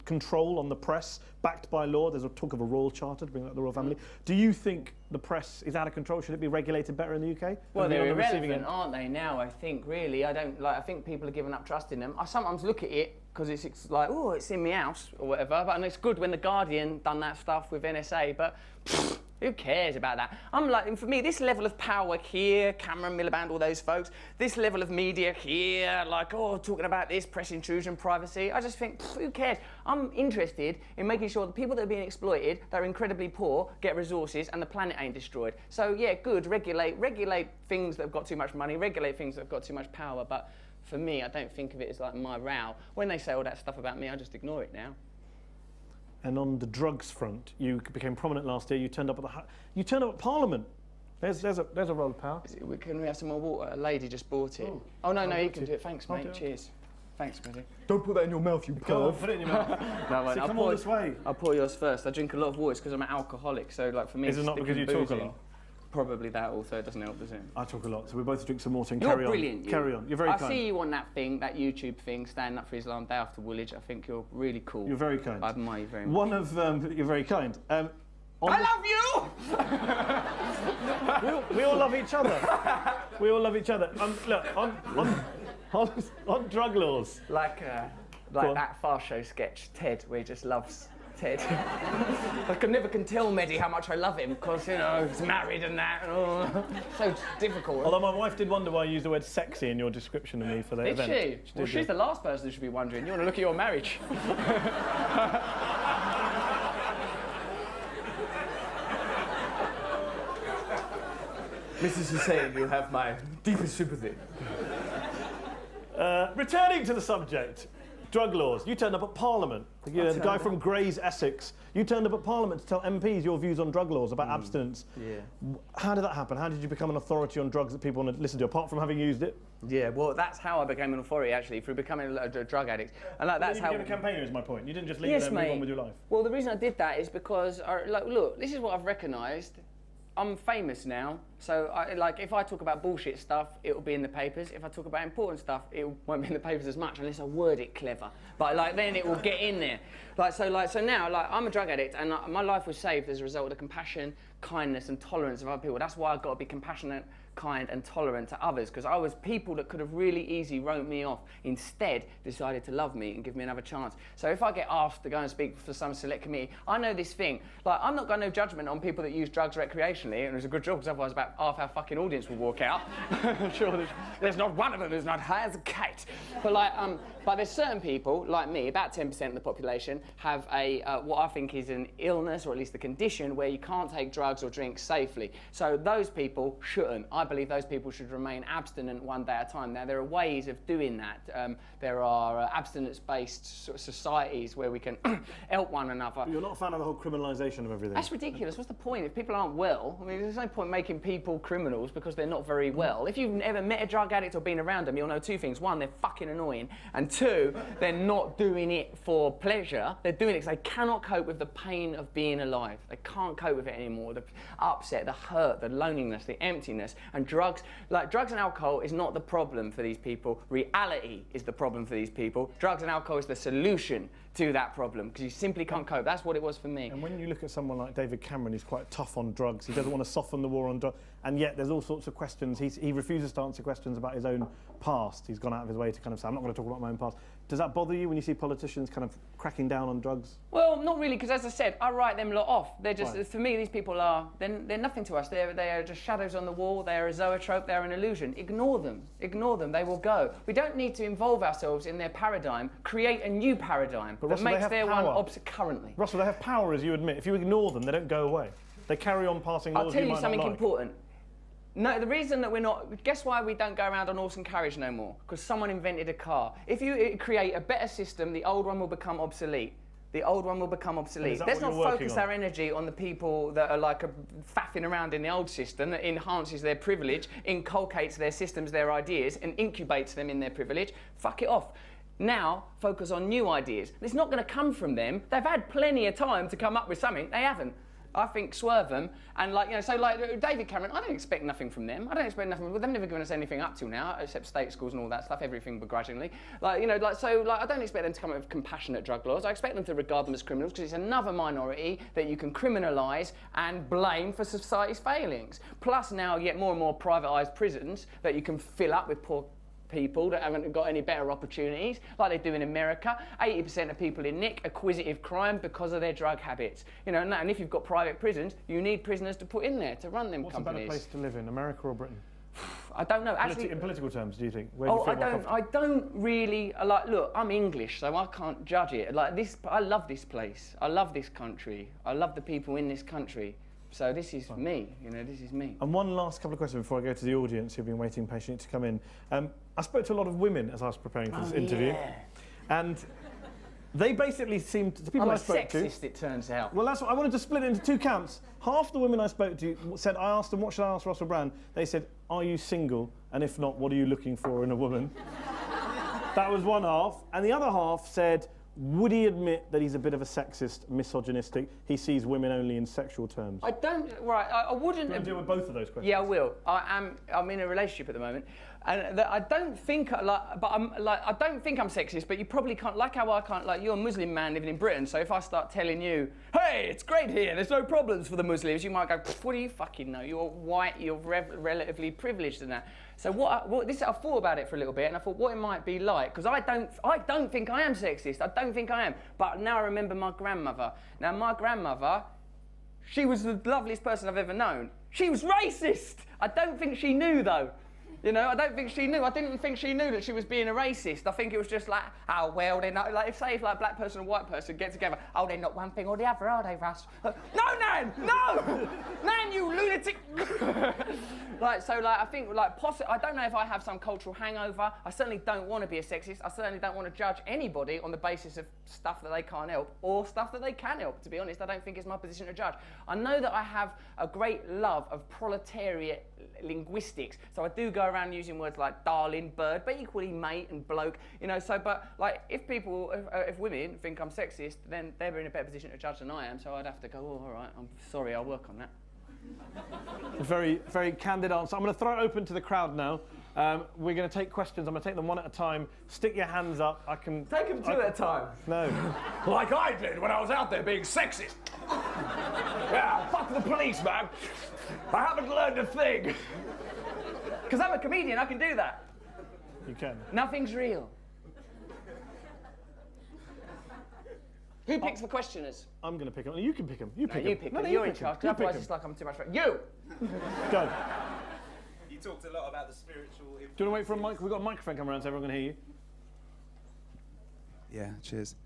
control on the press, backed by law. There's a talk of a royal charter to bring back the royal family. Do you think the press is out of control? Should it be regulated better in the UK? Well, they're irrelevant, aren't they, now, I think, really? I think people are giving up trust in them. I sometimes look at it because it's like, oh, it's in my house or whatever, and it's good when The Guardian done that stuff with NSA, but pfft, who cares about that? I'm like, for me, this level of power here, Cameron, Miliband, all those folks, this level of media here, like, oh, talking about this, press intrusion, privacy, I just think, who cares? I'm interested in making sure the people that are being exploited, that are incredibly poor, get resources and the planet ain't destroyed. So, yeah, good, regulate things that have got too much money, regulate things that have got too much power, but for me, I don't think of it as like my row. When they say all that stuff about me, I just ignore it now. And on the drugs front, you became prominent last year. You turned up at Parliament. There's a roll of power. Can we have some more water? A lady just bought it. Oh no, you can do it. Thanks, mate. Cheers. Thanks, buddy. Don't put that in your mouth, you perv. Put it in your mouth. No, mate, Come all this way. I'll pour yours first. I drink a lot of water because I'm an alcoholic. So, like for me, Is it not because you talk a lot? Probably that also. It doesn't help, does it? I talk a lot, so we both drink some water and You're carry brilliant. on. Carry on. You're very kind. I see you on that thing, that YouTube thing, Standing Up for Islam, Day After Woolwich. I think you're really cool. You're very kind. I admire you very much. You're very kind. I love we you! all love each other. We all love each other. Look, on drug laws. Like that Fast Show sketch, Ted, where he just loves Ted. I never can tell Mehdi how much I love him because, you know, he's married and that. So difficult. Although my wife did wonder why I used the word sexy in your description of me for the event. Did she? Well, she's the last person who should be wondering. You want to look at your marriage. Mrs. Hussain, you have my deepest sympathy. Returning to the subject, drug laws. You turned up at Parliament. The guy from Grays, Essex. You turned up at Parliament to tell MPs your views on drug laws, about abstinence. Yeah. How did that happen? How did you become an authority on drugs that people want to listen to, apart from having used it? Yeah, well, that's how I became an authority, actually, through becoming a drug addict. And that's you how. became a campaigner, is my point. You didn't just leave it and move on with your life. Well, the reason I did that is because, look, this is what I've recognised. I'm famous now, so if I talk about bullshit stuff, it will be in the papers. If I talk about important stuff, it won't be in the papers as much unless I word it clever. But then it will get in there. So now I'm a drug addict, and my life was saved as a result of the compassion, kindness, and tolerance of other people. That's why I've got to be compassionate, kind, and tolerant to others, because I was people that could have really easily wrote me off. Instead, decided to love me and give me another chance. So if I get asked to go and speak for some select committee, I know this thing. I'm not got no judgment on people that use drugs recreationally, and it's a good job because otherwise about half our fucking audience will walk out. I'm sure there's not one of them who's not high as a kite. But there's certain people, like me, about 10% of the population, have what I think is an illness, or at least a condition, where you can't take drugs or drink safely. So those people shouldn't. I believe those people should remain abstinent one day at a time. Now, there are ways of doing that. There are abstinence-based societies where we can help one another. But you're not a fan of the whole criminalisation of everything? That's ridiculous. What's the point? If people aren't well, I mean, there's no point making people criminals because they're not very well. If you've ever met a drug addict or been around them, you'll know two things. One, they're fucking annoying. And two, they're not doing it for pleasure. They're doing it because they cannot cope with the pain of being alive. They can't cope with it anymore. The upset, the hurt, the loneliness, the emptiness. And drugs and alcohol is not the problem for these people. Reality is the problem for these people. Drugs and alcohol is the solution to that problem because you simply can't cope. That's what it was for me. And when you look at someone like David Cameron, he's quite tough on drugs. He doesn't want to soften the war on drugs, and yet there's all sorts of questions. He refuses to answer questions about his own past. He's gone out of his way to kind of say, I'm not going to talk about my own past. Does that bother you when you see politicians kind of cracking down on drugs? Well, not really, because as I said, I write them lot off. They're just, Right. For me, these people they're nothing to us. They are just shadows on the wall. They are a zoetrope. They are an illusion. Ignore them. Ignore them. They will go. We don't need to involve ourselves in their paradigm. Create a new paradigm But that Russell, they makes have their power. one opposite currently. Russell, they have power, as you admit. If you ignore them, they don't go away. They carry on passing laws I'll tell you might not something like. important. No, the reason that we're not... Guess why we don't go around on horse and carriage no more? Because someone invented a car. If you create a better system, the old one will become obsolete. The old one will become obsolete. that Let's what not you're working focus on? our energy on the people that are faffing around in the old system that enhances their privilege, inculcates their systems, their ideas, and incubates them in their privilege. Fuck it off. Now, focus on new ideas. It's not going to come from them. They've had plenty of time to come up with something. They haven't. I think swerve them, and David Cameron, I don't expect nothing from them. I don't expect nothing. They've never given us anything up till now, except state schools and all that stuff, everything begrudgingly. I don't expect them to come up with compassionate drug laws. I expect them to regard them as criminals because it's another minority that you can criminalise and blame for society's failings. Plus now you get more and more privatised prisons that you can fill up with poor people that haven't got any better opportunities, like they do in America. 80% of people in Nick acquisitive crime because of their drug habits. And if you've got private prisons, you need prisoners to put in there to run them What's companies. a better place to live in, America or Britain? I don't know. Actually, in political terms, do you think? Where do you feel more comfortable? I don't really look. I'm English, so I can't judge it. I love this place. I love this country. I love the people in this country. So this is me, you know, this is me. And one last couple of questions before I go to the audience who've been waiting patiently to come in. I spoke to a lot of women as I was preparing for this interview. Yeah. And they basically seemed to, the people I'm I a spoke to. sexist, it turns out. Well, that's what I wanted to split it into two camps. Half the women I spoke to said, I asked them, what should I ask Russell Brand? They said, are you single? And if not, what are you looking for in a woman? That was one half. And the other half said, would he admit that he's a bit of a sexist, misogynistic? He sees women only in sexual terms. I wouldn't... Do you want to deal with both of those questions? Yeah, I will. I'm in a relationship at the moment, and I don't think I don't think I'm sexist. But you probably can't, like how I can't, like you're a Muslim man living in Britain. So if I start telling you, hey, it's great here, there's no problems for the Muslims, you might go, what do you fucking know? You're white, you're relatively privileged in that. So I thought about it for a little bit, and I thought what it might be like, because I don't think I am sexist. I don't think I am. But now I remember my grandmother. Now my grandmother, she was the loveliest person I've ever known. She was racist. I don't think she knew though. You know, I don't think she knew. I didn't think she knew that she was being a racist. I think it was just like, oh, well, they're not, like, if a black person and a white person get together, oh, they're not one thing or the other, are they, Russ? No, Nan, no! Nan, you lunatic! I think, I don't know if I have some cultural hangover. I certainly don't want to be a sexist. I certainly don't want to judge anybody on the basis of stuff that they can't help or stuff that they can help, to be honest. I don't think it's my position to judge. I know that I have a great love of proletariat linguistics, so I do go around using words like darling, bird, but equally mate and bloke, you know, so, but like if women think I'm sexist, then they're in a better position to judge than I am, so I'd have to go, oh, all right, I'm sorry, I'll work on that. A very, very candid answer. I'm going to throw it open to the crowd now. We're going to take questions. I'm going to take them one at a time. Stick your hands up. I can... Take them two at a time. No. Like I did when I was out there being sexist. Yeah, fuck the police, man. I haven't learned a thing. Because I'm a comedian, I can do that. You can. Nothing's real. Who picks the questioners? I'm going to pick them. You can pick them. You pick You them. pick No, them. you You're in pick them. charge. You Otherwise, pick it's them. like I'm too much for you. Go. You talked a lot about the spiritual influence. Do you want to wait for a mic? We've got a microphone coming around so everyone can hear you. Yeah, cheers.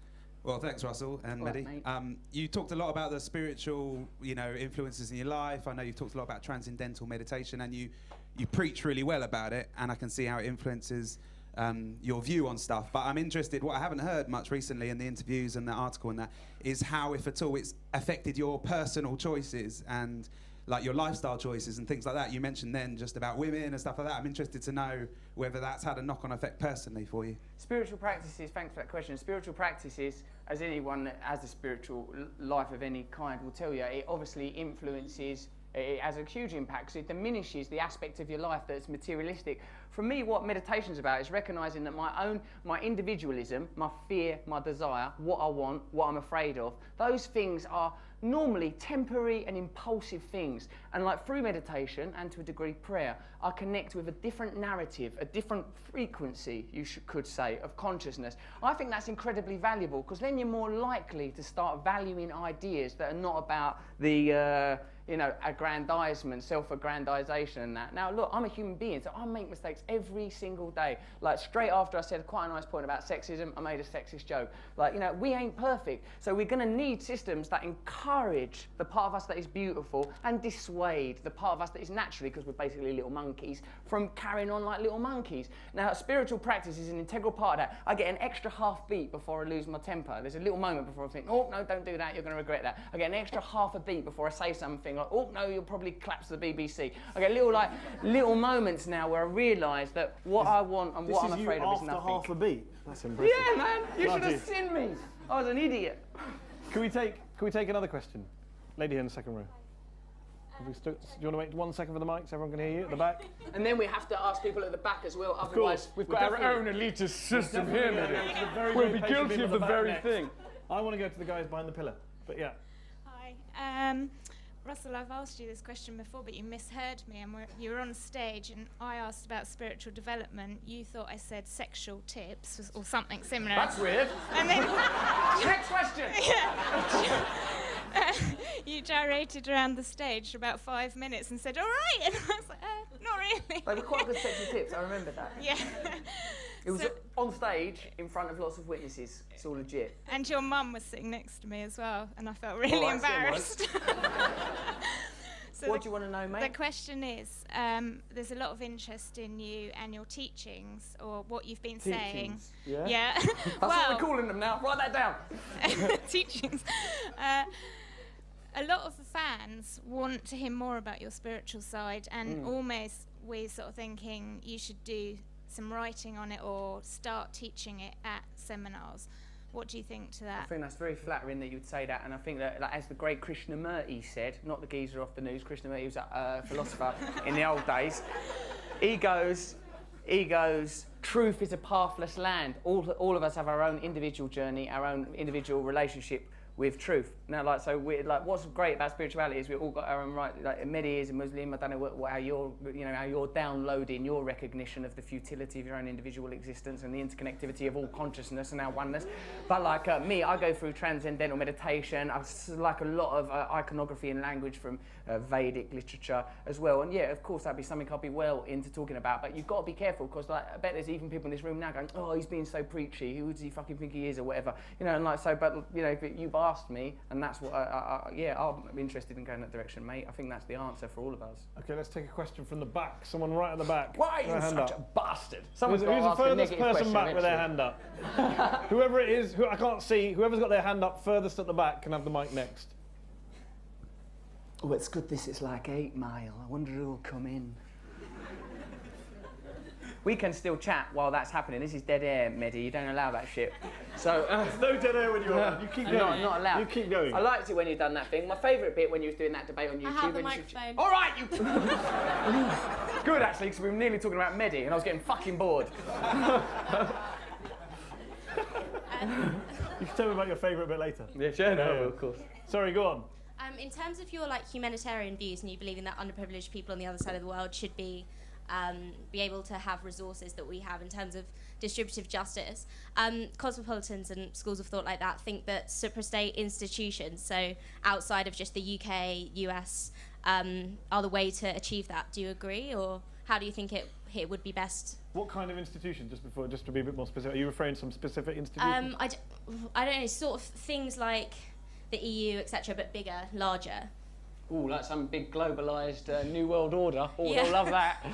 Well, thanks, Russell and All right, Mehdi. mate. You talked a lot about the spiritual, influences in your life. I know you've talked a lot about transcendental meditation, and you preach really well about it, and I can see how it influences your view on stuff. But I'm interested, what I haven't heard much recently in the interviews and the article and that, is how, if at all, it's affected your personal choices and like your lifestyle choices and things like that. You mentioned then just about women and stuff like that. I'm interested to know whether that's had a knock-on effect personally for you. Spiritual practices, thanks for that question. Spiritual practices, as anyone that has a spiritual life of any kind will tell you, it obviously influences, it has a huge impact because it diminishes the aspect of your life that's materialistic. For me, what meditation's about is recognising that my individualism, my fear, my desire, what I want, what I'm afraid of, those things are normally temporary and impulsive things. And like through meditation and to a degree prayer, I connect with a different narrative, a different frequency, could say, of consciousness. I think that's incredibly valuable because then you're more likely to start valuing ideas that are not about the aggrandizement, self-aggrandization and that. Now, look, I'm a human being, so I make mistakes every single day. Like, straight after I said quite a nice point about sexism, I made a sexist joke. Like, we ain't perfect, so we're going to need systems that encourage the part of us that is beautiful and dissuade the part of us that is naturally, because we're basically little monkeys, from carrying on like little monkeys. Now, spiritual practice is an integral part of that. I get an extra half beat before I lose my temper. There's a little moment before I think, oh, no, don't do that, you're going to regret that. I get an extra half a beat before I say something like, oh, no, you'll probably collapse the BBC. I get little moments now where I realise that what I want and what I'm afraid of is nothing. This is you after half a beat. That's impressive. Yeah, man, you should have seen me. I was an idiot. Can we take another question? Lady here in the second row. Do you want to wait 1 second for the mic so everyone can hear you at the back? And then we have to ask people at the back as well, otherwise we've got our own elitist system here, Mehdi. We'll be guilty of the very thing. I want to go to the guys behind the pillar, but yeah. Hi. Russell, I've asked you this question before, but you misheard me, and you were on stage, and I asked about spiritual development. You thought I said sexual tips or something similar. That's weird. And then next question. You gyrated around the stage for about 5 minutes and said, "All right," and I was like, "Not really." They were quite good sexual tips. I remember that. Yeah. It was on stage in front of lots of witnesses. It's all legit. And your mum was sitting next to me as well, and I felt really embarrassed. So What do you want to know, The mate? question is, there's a lot of interest in you and your teachings, or what you've been saying. Teachings, yeah? Yeah. That's what we're calling them now. Write that down. teachings. A lot of the fans want to hear more about your spiritual side, and almost we're sort of thinking you should do some writing on it or start teaching it at seminars. What do you think to I that? think that's very flattering that you would say that, and I think that, like, as the great Krishnamurti said, not the geezer off the news, Krishnamurti was a philosopher in the old days. He goes, truth is a pathless land. All of us have our own individual journey, our own individual relationship with truth. Now, like, so we're like, what's great about spirituality is we've all got our own right. Like, Mehdi is a Muslim. I don't know how you're downloading your recognition of the futility of your own individual existence and the interconnectivity of all consciousness and our oneness. But like me, I go through transcendental meditation. I like a lot of iconography and language from Vedic literature as well. And yeah, of course, that'd be something I'd be well into talking about. But you've got to be careful, because like, I bet there's even people in this room now going, "Oh, he's being so preachy. Who does he fucking think he is, or whatever?" You know, and like so. But you know, if you've asked me, and that's what I'm interested in going that direction, mate. I think that's the answer for all of us. Okay, let's take a question from the back. Someone right at the back. Why are you Their hand such up. a bastard? Who's Someone's got to the ask a furthest negative person question back with their eventually. hand up? Whoever it is, who I can't see, whoever's got their hand up furthest at the back can have the mic next. Oh, it's good this is like 8 Mile. I wonder who'll come in. We can still chat while that's happening. This is dead air, Mehdi. You don't allow that shit. So There's no dead air when you're on. You keep going. not allowed. You keep going. I liked it when you done that thing. My favourite bit when you was doing that debate on YouTube. I have a when you- microphone. All right, you. Good, actually, because we were nearly talking about Mehdi, and I was getting fucking bored. You can tell me about your favourite bit later. Yeah, sure, Yeah. of course. Sorry, go on. In terms of your like humanitarian views, and you believing that underprivileged people on the other side of the world should be able to have resources that we have in terms of distributive justice, cosmopolitans and schools of thought like that think that suprastate institutions, so outside of just the UK, US, are the way to achieve that. Do you agree, or how do you think it would be best? What kind of institution, just to be a bit more specific, are you referring to some specific institution? I don't know, sort of things like the EU, etc., but bigger, larger. Ooh, like some big globalised New World Order. Oh, Yeah. they'll love that.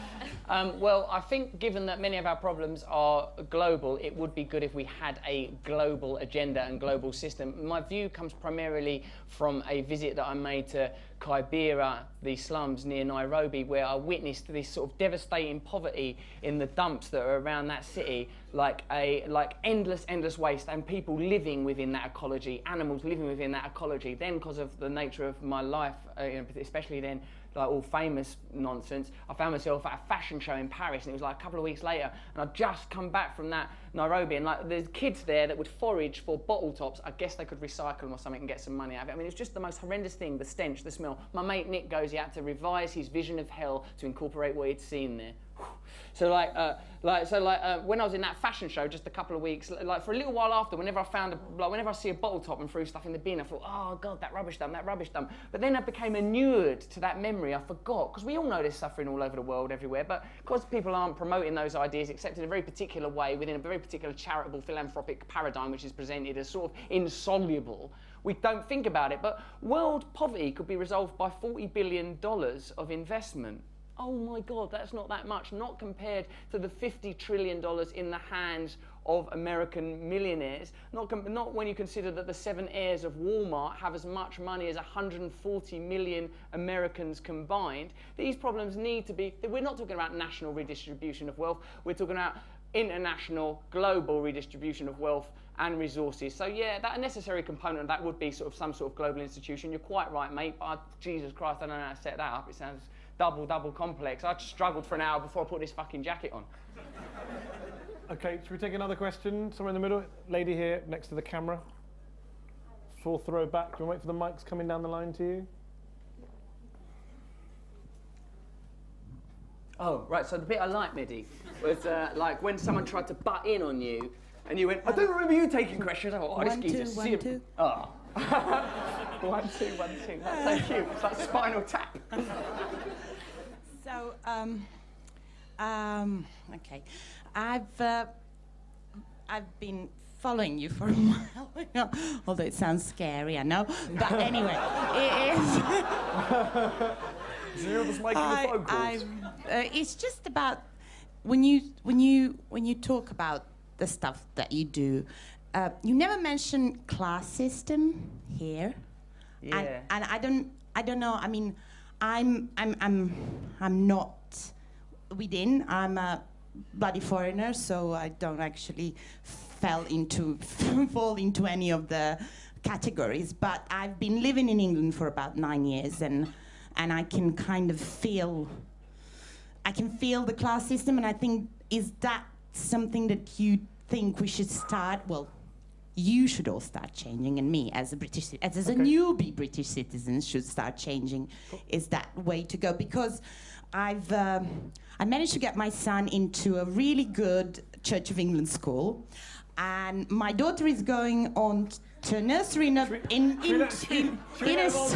Well, I think given that many of our problems are global, it would be good if we had a global agenda and global system. My view comes primarily from a visit that I made to Kibera, the slums near Nairobi, where I witnessed this sort of devastating poverty in the dumps that are around that city, like endless waste, and people living within that ecology, animals living within that ecology. Then, because of the nature of my life, especially then, like all famous nonsense, I found myself at a fashion show in Paris, and it was like a couple of weeks later, and I'd just come back from that Nairobi, and like there's kids there that would forage for bottle tops. I guess they could recycle them or something and get some money out of it. I mean, it's just the most horrendous thing, the stench, the smell. My mate Nick goes, he had to revise his vision of hell to incorporate what he'd seen there. So when I was in that fashion show just a couple of weeks, like for a little while after, whenever I see a bottle top and threw stuff in the bin, I thought, oh God, that rubbish dump. But then I became inured to that memory. I forgot, because we all know there's suffering all over the world, everywhere, but because people aren't promoting those ideas except in a very particular way, within a very particular charitable philanthropic paradigm, which is presented as sort of insoluble, we don't think about it. But world poverty could be resolved by $40 billion of investment. Oh my God, that's not that much, not compared to the $50 trillion in the hands of American millionaires, not when you consider that the 7 heirs of Walmart have as much money as 140 million Americans combined. These problems need to be, we're not talking about national redistribution of wealth, we're talking about international, global redistribution of wealth and resources. So yeah, that a necessary component of that would be sort of some sort of global institution. You're quite right, mate, but Jesus Christ, I don't know how to set that up. It sounds double complex. I struggled for an hour before I put this fucking jacket on. Okay, should we take another question? Somewhere in the middle? Lady here next to the camera. Fourth row back. Do you want to wait for the mics coming down the line to you? Oh, right, so the bit I liked, Mehdi, was like when someone tried to butt in on you and you went, I don't remember you taking questions. I thought, oh, this geezer's one, two. Oh. 1, 2, 1, 2. That's so cute. It's like Spinal Tap. So, okay, I've been following you for a while, although it sounds scary, I know. But anyway, it is. So you're just making the phone calls. It's just about when you talk about the stuff that you do, you never mention class system here. Yeah. And I don't know. I mean, I'm not within. I'm a bloody foreigner, so I don't actually fall into any of the categories. But I've been living in England for about 9 years, and I can kind of feel. I can feel the class system, and I think, is that something that you think we should start? Well, you should all start changing, and me as a a newbie British citizen should start changing. Is that way to go? Because I managed to get my son into a really good Church of England school, and my daughter is going on to nursery in a answer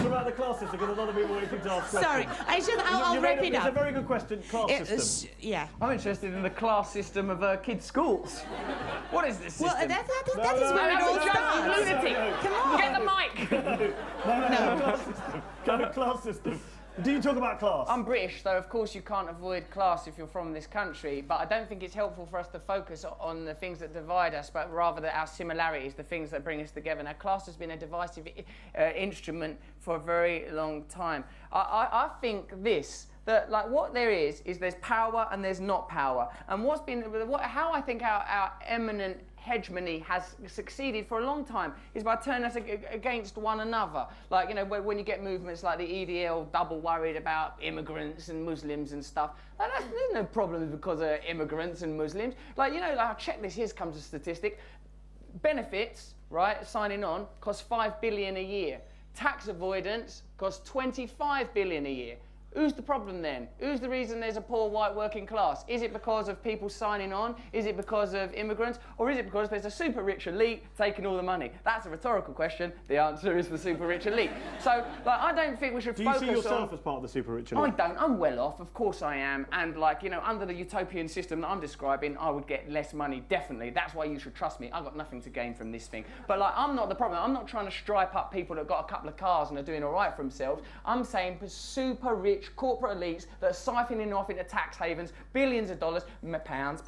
about the class system because a lot of people waiting to ask questions. Sorry, I'll wrap it up. It's a very good question. Class system. Yeah. I'm interested in the class system of kids' schools. What is this system? Well, that is where it all starts. Lunatic. Come on. Get the mic. No. Class system. Go to class system. Do you talk about class? I'm British, so of course you can't avoid class if you're from this country, but I don't think it's helpful for us to focus on the things that divide us, but rather our similarities, the things that bring us together. Now, class has been a divisive instrument for a very long time. I think this, that like what there is there's power and there's not power. And how I think our eminent hegemony has succeeded for a long time is by turning us against one another. Like, you know, when you get movements like the EDL double worried about immigrants and Muslims and stuff, like there's no problem because of immigrants and Muslims. Like, you know, like, I'll check this, here comes a statistic. Benefits, right, signing on, cost $5 billion a year. Tax avoidance costs $25 billion a year. Who's the problem then? Who's the reason there's a poor white working class? Is it because of people signing on? Is it because of immigrants? Or is it because there's a super rich elite taking all the money? That's a rhetorical question. The answer is the super rich elite. So, like, I don't think we should focus on... Do you see yourself as part of the super rich elite? I don't. I'm well off. Of course I am. And, like, you know, under the utopian system that I'm describing, I would get less money, definitely. That's why you should trust me. I've got nothing to gain from this thing. But, like, I'm not the problem. I'm not trying to stripe up people that got a couple of cars and are doing all right for themselves. I'm saying for super rich corporate elites that are siphoning off into tax havens, billions of dollars, pounds,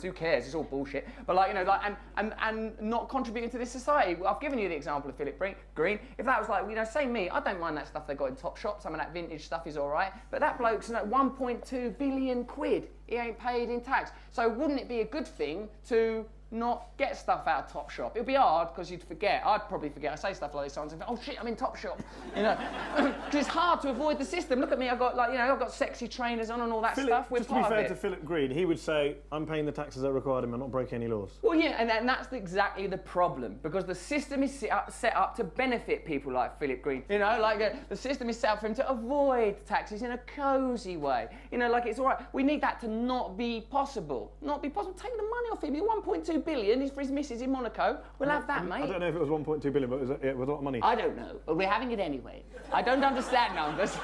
who cares? It's all bullshit. But, like, you know, like, and not contributing to this society. I've given you the example of Philip Green. If that was like, you know, say me, I don't mind that stuff they got in Topshop. Some of that vintage stuff is all right. But that bloke's, you know, 1.2 billion quid he ain't paid in tax. So wouldn't it be a good thing to not get stuff out of Topshop? It'd be hard because you'd forget. I'd probably forget. I say stuff like this sometimes and think, oh shit, I'm in Topshop. You know, because it's hard to avoid the system. Look at me. I've got, like, you know, I've got sexy trainers on and all that stuff. We're just to be part of fair it. to Philip Green, he would say, I'm paying the taxes that are required of me, I'm not breaking any laws. Well, yeah, and that's exactly the problem, because the system is set up to benefit people like Philip Green. You know, like the system is set up for him to avoid taxes in a cosy way. You know, like, it's all right. We need that to not be possible. Not be possible. Take the money off him. 1.2 billion is for his missus in Monaco. We'll have that, mate. I don't know if it was 1.2 billion, but it was a lot of money. I don't know, but we're having it anyway. I don't understand numbers.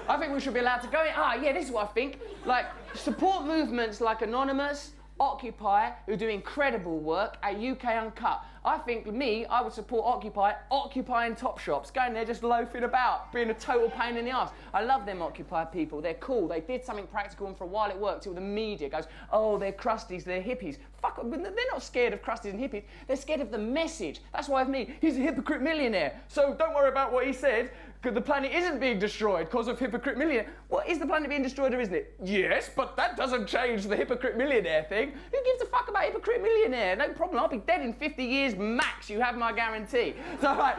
I think we should be allowed to go in. Yeah, this is what I think. Like, support movements like Anonymous, Occupy, who do incredible work at UK Uncut. I think I would support Occupy, occupying Topshops, going there just loafing about, being a total pain in the arse. I love them Occupy people. They're cool. They did something practical, and for a while it worked till the media goes, oh, they're crusties, they're hippies. Fuck, they're not scared of crusties and hippies. They're scared of the message. That's why with me, he's a hypocrite millionaire. So don't worry about what he said, because the planet isn't being destroyed because of hypocrite millionaire. Well, is the planet being destroyed or isn't it? Yes, but that doesn't change the hypocrite millionaire thing. Who gives a fuck about hypocrite millionaire? No problem, I'll be dead in 50 years max, you have my guarantee. So, like,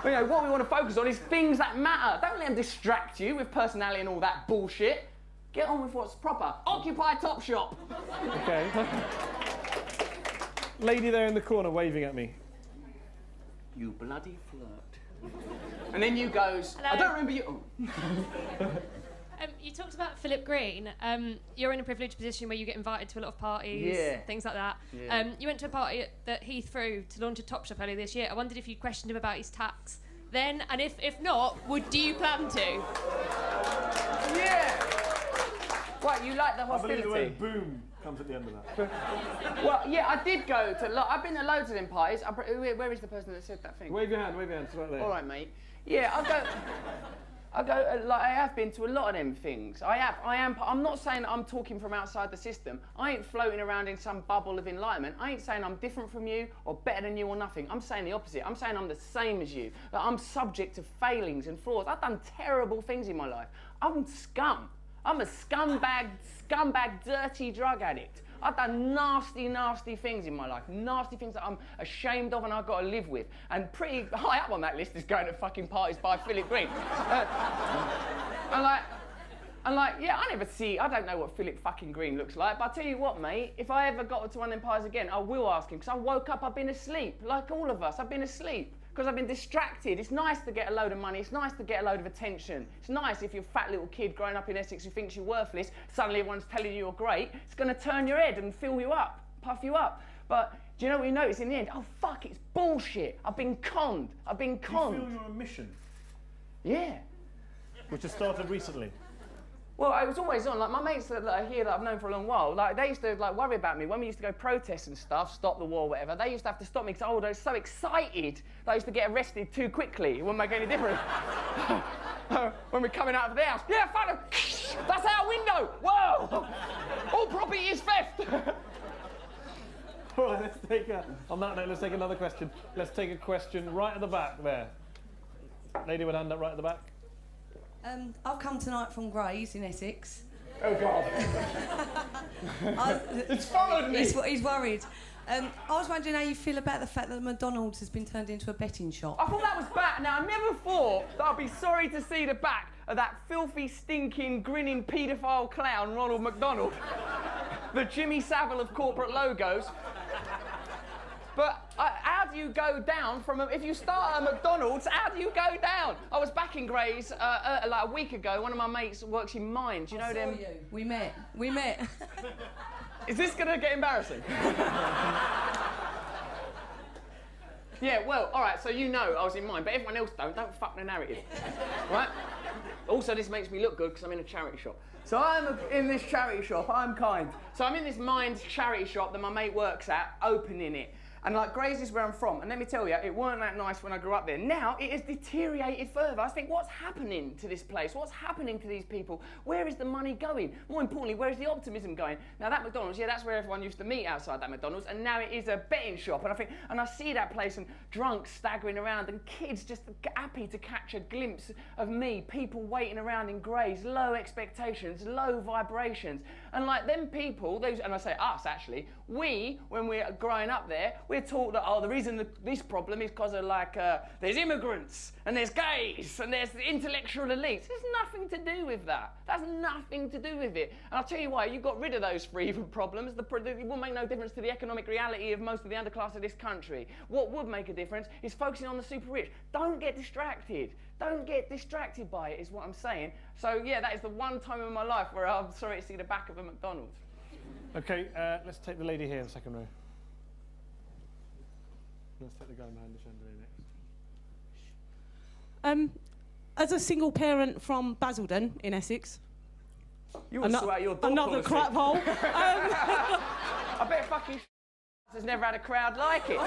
you know, what we want to focus on is things that matter. Don't let them distract you with personality and all that bullshit. Get on with what's proper. Occupy Topshop. Okay. Lady there in the corner waving at me. You bloody flirt. And then you goes, Hello. I don't remember you. You talked about Philip Green. You're in a privileged position where you get invited to a lot of parties, things like that. Yeah. You went to a party at Heathrow to launch a Topshop earlier this year. I wondered if you questioned him about his tax then, and if not, do you plan to? Yeah. What, you like the hostility? I believe the word boom comes at the end of that. Well, yeah, I did go to... I've been to loads of them parties. Where is the person that said that thing? Wave your hand, it's right there. All right, mate. Yeah, I'll go... I go, like, I have been to a lot of them things. I'm not saying that I'm talking from outside the system. I ain't floating around in some bubble of enlightenment. I ain't saying I'm different from you or better than you or nothing. I'm saying the opposite. I'm saying I'm the same as you. That I'm subject to failings and flaws. I've done terrible things in my life. I'm scum. I'm a scumbag, dirty drug addict. I've done nasty, nasty things in my life. Nasty things that I'm ashamed of and I've got to live with. And pretty high up on that list is going to fucking parties by Philip Green. Yeah, I don't know what Philip fucking Green looks like, but I'll tell you what, mate, if I ever got to one of them parties again, I will ask him, because I woke up, I've been asleep, like all of us, I've been asleep. Because I've been distracted. It's nice to get a load of money. It's nice to get a load of attention. It's nice if you're a fat little kid growing up in Essex who thinks you're worthless, suddenly everyone's telling you you're great. It's going to turn your head and fill you up, puff you up. But do you know what you notice in the end? Oh, fuck, it's bullshit. I've been conned. I've been conned. Do you feel you're on a mission? Yeah. Which has started recently. Well, I was always on. Like, my mates that are here that I've known for a long while, like, they used to, like, worry about me. When we used to go protest and stuff, stop the war, whatever, they used to have to stop me because I was so excited that I used to get arrested too quickly. It wouldn't make any difference. When we're coming out of the house, yeah, fuck, that's our window. Whoa! All property is theft. All right, on that note, let's take another question. Let's take a question right at the back there. Lady with hand up right at the back. I've come tonight from Grays in Essex. Oh, God. It's followed me. He's worried. I was wondering how you feel about the fact that McDonald's has been turned into a betting shop. I thought that was bad. Now, I never thought that I'd be sorry to see the back of that filthy, stinking, grinning paedophile clown, Ronald McDonald. The Jimmy Savile of corporate logos. But how do you go down from if you start at McDonald's, how do you go down? I was back in Grays like a week ago. One of my mates works in mines. You know them? You. We met. Is this going to get embarrassing? Yeah, well, all right, so you know I was in mine, but everyone else don't fuck the narrative, right? Also, this makes me look good because I'm in a charity shop. So I'm in this charity shop, I'm kind. So I'm in this Minds charity shop that my mate works at, opening it. And like Grays is where I'm from, and let me tell you, it weren't that nice when I grew up there. Now it has deteriorated further. I think, what's happening to this place? What's happening to these people? Where is the money going? More importantly, where is the optimism going? Now that McDonald's, yeah, that's where everyone used to meet outside that McDonald's, and now it is a betting shop. And I see that place and drunks staggering around, and kids just happy to catch a glimpse of me. People waiting around in Grays, low expectations, low vibrations, and like them people, those, and I say us actually, we when we're growing up there. We're taught that, oh, the reason this problem is because of, like, there's immigrants, and there's gays, and there's the intellectual elites. There's nothing to do with that. That's nothing to do with it. And I'll tell you why, you got rid of those three problems, it wouldn't make no difference to the economic reality of most of the underclass of this country. What would make a difference is focusing on the super rich. Don't get distracted. Don't get distracted by it, is what I'm saying. So, yeah, that is the one time in my life where I'm sorry to see the back of a McDonald's. Okay, let's take the lady here in the second row. Let's take the guy behind the chandelier next. As a single parent from Basildon in Essex, You will swear your door another policy. crap hole. I bet fucking has never had a crowd like it.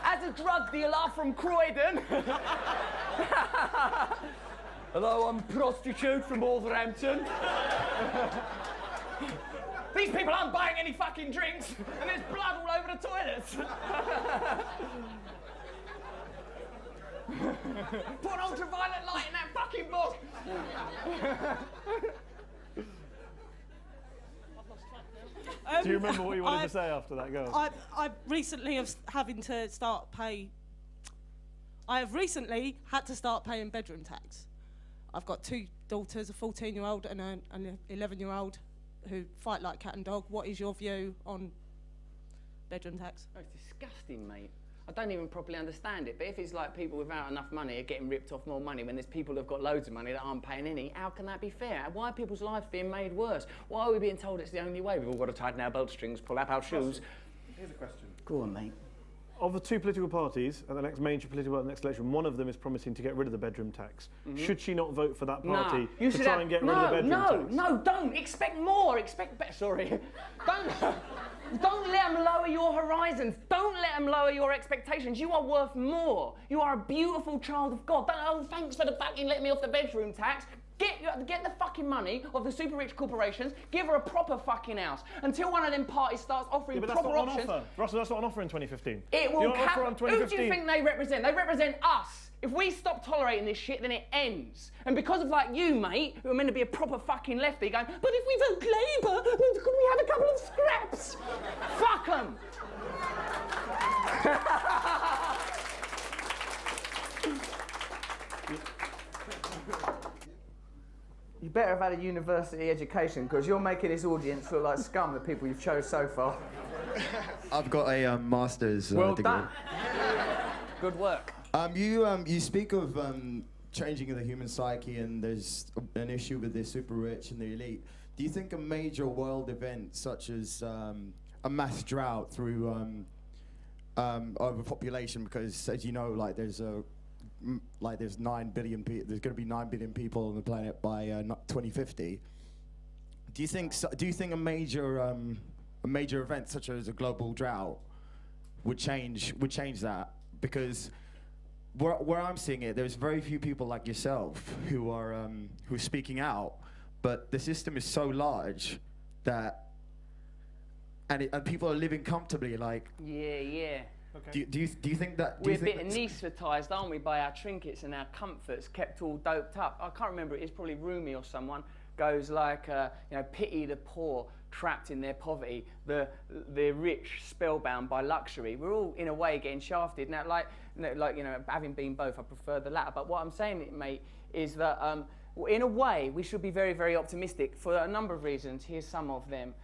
As a drug dealer from Croydon. Hello, I'm a prostitute from Wolverhampton. These people aren't buying any fucking drinks, and there's blood all over the toilets. Put ultraviolet light in that fucking book. Do you remember what you wanted to say after that? Go on. I recently have recently had to start paying bedroom tax. I've got two daughters, a 14-year-old and an 11-year-old, who fight like cat and dog. What is your view on bedroom tax? Oh, it's disgusting, mate. I don't even properly understand it, but if it's like people without enough money are getting ripped off more money when there's people who've got loads of money that aren't paying any, how can that be fair? Why are people's lives being made worse? Why are we being told it's the only way? We've all got to tighten our belt strings, pull up our shoes. Here's a question. Go on, mate. of the two political parties at the next major political next election, one of them is promising to get rid of the bedroom tax. Should she not vote for that party You to should try have- and get rid of the bedroom tax? No, don't. Expect more. Expect better. Sorry. Don't let them lower your horizons. Don't let them lower your expectations. You are worth more. You are a beautiful child of God. Thanks for the fucking letting me off the bedroom tax. Get the fucking money of the super rich corporations, give her a proper fucking house. Until one of them parties starts offering But proper that's not options. on offer. Russell, that's not on offer in 2015. It will The offer on Who do 2015. you think they represent? They represent us. If we stop tolerating this shit, then it ends. And because of like you, mate, who are meant to be a proper fucking lefty, going, but if we vote Labour, could we have a couple of scraps? Fuck 'em. You better have had a university education, because you're making this audience look like scum, the people you've chose so far. I've got a master's Well degree. done. Good work. You speak of changing the human psyche, and there's an issue with the super rich and the elite. Do you think a major world event such as a mass drought through overpopulation, because as you know, like there's 9 billion people. There's going to be 9 billion people on the planet by 2050. Do you think a major event such as a global drought would change that? Because where I'm seeing it, there's very few people like yourself who are speaking out, but the system is so large that and people are living comfortably. Like Yeah. do you think that We're a bit anaesthetised, aren't we, by our trinkets and our comforts, kept all doped up. I can't remember, it's probably Rumi or someone, goes like, pity the poor trapped in their poverty, the rich spellbound by luxury. We're all, in a way, getting shafted. Now, having been both, I prefer the latter. But what I'm saying, mate, is that, in a way, we should be very, very optimistic for a number of reasons. Here's some of them.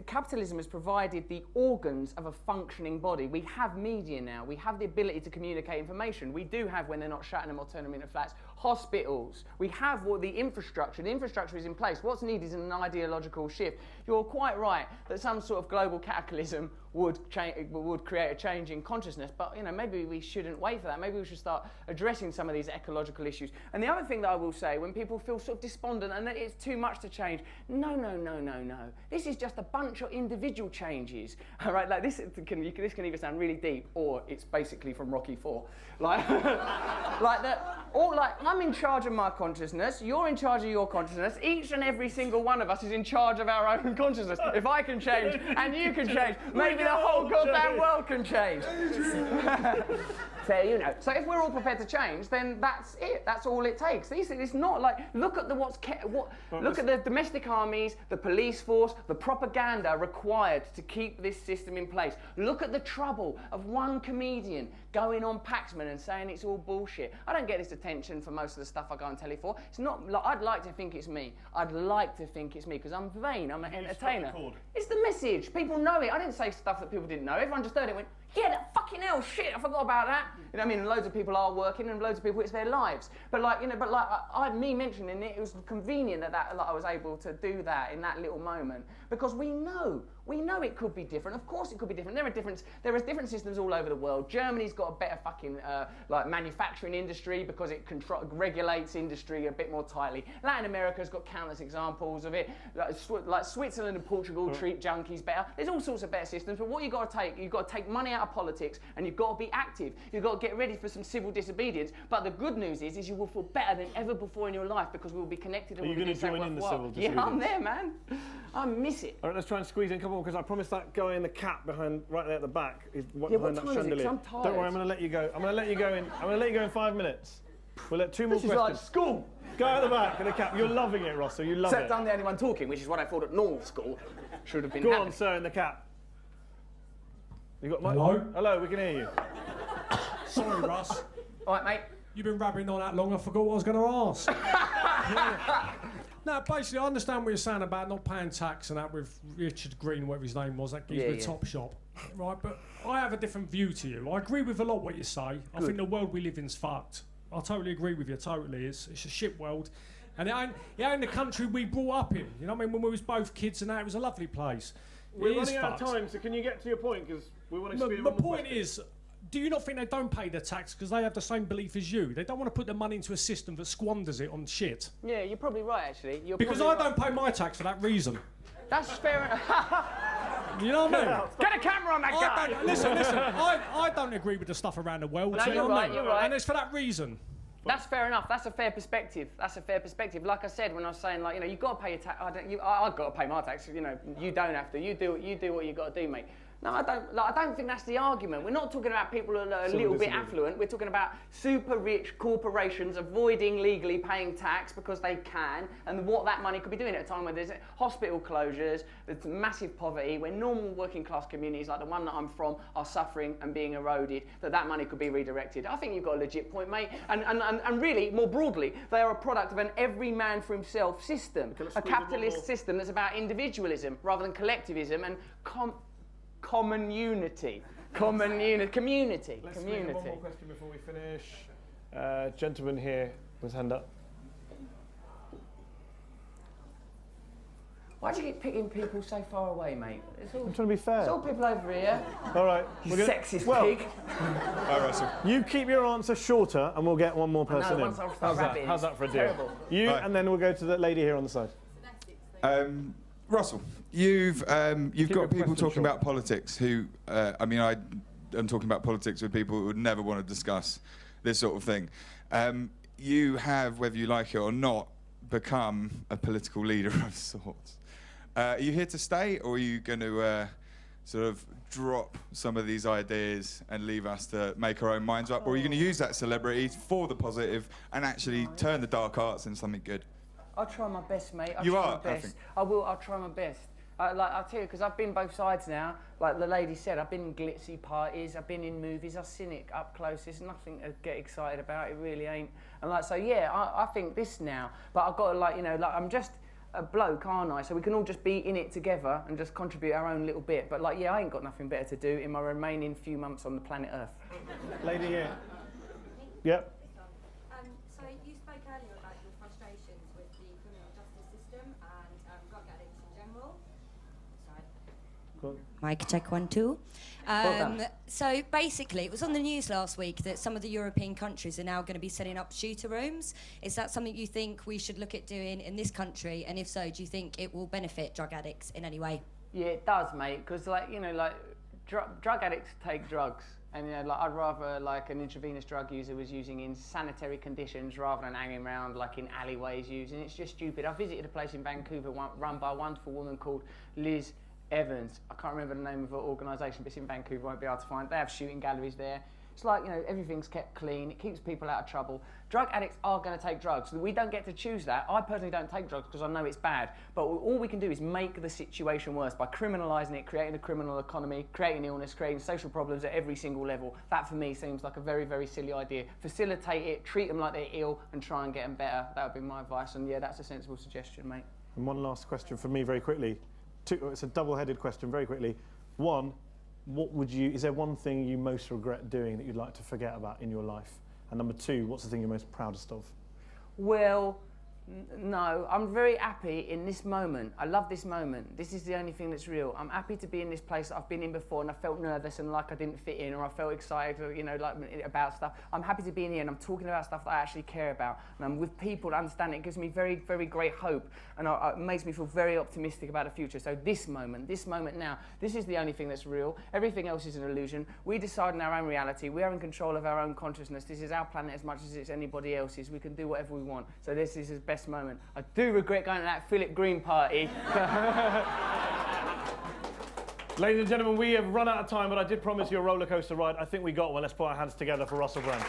Capitalism has provided the organs of a functioning body. We have media now. We have the ability to communicate information. We do have, when they're not shutting them or turning them into flats, hospitals. We have the infrastructure. The infrastructure is in place. What's needed is an ideological shift. You're quite right that some sort of global cataclysm would create a change in consciousness, but maybe we shouldn't wait for that. Maybe we should start addressing some of these ecological issues. And the other thing that I will say, when people feel sort of despondent and that it's too much to change, no. This is just a bunch of individual changes. All right, like this can either sound really deep or it's basically from Rocky IV. I'm in charge of my consciousness, you're in charge of your consciousness, each and every single one of us is in charge of our own consciousness. If I can change and you can change, maybe the whole goddamn world can change. So if we're all prepared to change, then that's it. That's all it takes. It's not like, look at the domestic armies, the police force, the propaganda required to keep this system in place. Look at the trouble of one comedian going on Paxman and saying it's all bullshit. I don't get this attention for most of the stuff I go on telly for. It's not. I'd like to think it's me. I'd like to think it's me because I'm vain. I'm an entertainer. It's the message. People know it. I didn't say stuff that people didn't know. Everyone just heard it and went, yeah, that fucking hell, shit, I forgot about that. Loads of people are working and loads of people, it's their lives. But me mentioning it was convenient that I was able to do that in that little moment. Because we know it could be different. Of course it could be different. There are different systems all over the world. Germany's got a better fucking manufacturing industry because it regulates industry a bit more tightly. Latin America's got countless examples of it. Like Switzerland and Portugal treat junkies better. There's all sorts of better systems, but what you've got to take money out of politics and you've got to be active. You've got to get ready for some civil disobedience. But the good news is you will feel better than ever before in your life because we will be connected. Are you going to join in the civil disobedience? Yeah, I'm there, man. I miss it. All right, let's try and squeeze in a couple more because I promised that guy in the cap right there at the back is what behind that time is it? 'Cause chandelier. I'm tired. Don't worry, I'm going to let you go. I'm going to let you go in 5 minutes. We'll let two more questions. This is like school. Go at the back in the cap. You're loving it, Russell. You love Except it. I'm the only one talking, which is what I thought at normal school should have been Go happening. on, sir, in the cap. You got mic? Hello? Hello, we can hear you. Sorry, Russ. All right, mate. You've been rabbiting on that long, I forgot what I was going to ask. Yeah. No, basically, I understand what you're saying about not paying tax and that with Richard Green, whatever his name was, that gives me a top shop. Right, but I have a different view to you. I agree with a lot what you say. I think the world we live in's fucked. I totally agree with you, totally. It's a shit world. And it ain't the country we brought up in. You know what I mean? When we was both kids and that, it was a lovely place. We're It is running out of fucked. time, so can you get to your point? Because we want to My point is, do you not think they don't pay the tax because they have the same belief as you? They don't want to put the money into a system that squanders it on shit. Yeah, you're probably right, actually. Because I don't pay my tax for that reason. That's fair enough. You know what I mean? Get a camera on that guy! Listen. I don't agree with the stuff around the world. No, you you're know what I right, mean? you're right. And it's for that reason. That's fair enough. That's a fair perspective. Like I said, when I was saying, like, you know, you've got to pay your tax. I've got to pay my tax. You know, you don't have to. You do what you got to do, mate. No, I don't think that's the argument. We're not talking about people who are a little bit affluent. We're talking about super rich corporations avoiding legally paying tax because they can, and what that money could be doing at a time where there's hospital closures, there's massive poverty, where normal working class communities like the one that I'm from are suffering and being eroded, that money could be redirected. I think you've got a legit point, mate. And really, more broadly, they are a product of an every man for himself system, a capitalist system that's about individualism rather than collectivism and community. Let's make one more question before we finish. Gentleman here with his hand up. Why do you keep picking people so far away, mate? It's all, I'm trying to be fair. It's all people over here. All right. You sexist pig. Hi, Russell. You keep your answer shorter and we'll get one more person in. Once I'll start rapping, How's that for a deal? terrible. You, Right. and then we'll go to the lady here on the side. Russell, you've got your people question talking short. about politics who, I mean, I am talking about politics with people who would never want to discuss this sort of thing. You have, whether you like it or not, become a political leader of sorts. Are you here to stay, or are you going to sort of drop some of these ideas and leave us to make our own minds up? Or are you going to use that celebrity for the positive and actually turn the dark arts into something good? I'll try my best, mate. You try are, my I best. think. I will. I'll try my best. I'll tell you, because I've been both sides now. Like the lady said, I've been in glitzy parties, I've been in movies, I've seen it up close. There's nothing to get excited about. It really ain't. And like, so yeah, I think this now. But I've got to, like, you know, like I'm just a bloke, aren't I? So we can all just be in it together and just contribute our own little bit. But like, yeah, I ain't got nothing better to do in my remaining few months on the planet Earth. Lady here. Yep. So you spoke earlier about your frustrations with the criminal justice system and drug addicts in general. Sorry. Mic check 1 2. Well done. So basically, it was on the news last week that some of the European countries are now going to be setting up shooter rooms. Is that something you think we should look at doing in this country? And if so, do you think it will benefit drug addicts in any way? Yeah, it does, mate. Because, like, you know, like drug addicts take drugs, and you know, like I'd rather like an intravenous drug user was using in sanitary conditions rather than hanging around like in alleyways using. It's just stupid. I visited a place in Vancouver run by a wonderful woman called Liz Evans. I can't remember the name of her organisation, but it's in Vancouver. Won't be able to find. They have shooting galleries there. It's like, you know, everything's kept clean. It keeps people out of trouble. Drug addicts are going to take drugs. We don't get to choose that. I personally don't take drugs because I know it's bad. But all we can do is make the situation worse by criminalising it, creating a criminal economy, creating illness, creating social problems at every single level. That, for me, seems like a very, very silly idea. Facilitate it, treat them like they're ill, and try and get them better. That would be my advice. And yeah, that's a sensible suggestion, mate. And one last question from me, very quickly. It's a double-headed question, very quickly. One, is there one thing you most regret doing that you'd like to forget about in your life? And number two, what's the thing you're most proudest of? Well, no, I'm very happy in this moment. I love this moment. This is the only thing that's real. I'm happy to be in this place that I've been in before, and I felt nervous and like I didn't fit in, or I felt excited, or, you know, like about stuff. I'm happy to be in here, and I'm talking about stuff that I actually care about, and I'm with people that understand it. It gives me very, very great hope, and it makes me feel very optimistic about the future. So this moment now, this is the only thing that's real. Everything else is an illusion. We decide in our own reality. We are in control of our own consciousness. This is our planet as much as it's anybody else's. We can do whatever we want. So this is his best moment. I do regret going to that Philip Green party. Ladies and gentlemen, we have run out of time, but I did promise you a roller coaster ride. I think we got one. Let's put our hands together for Russell Brand.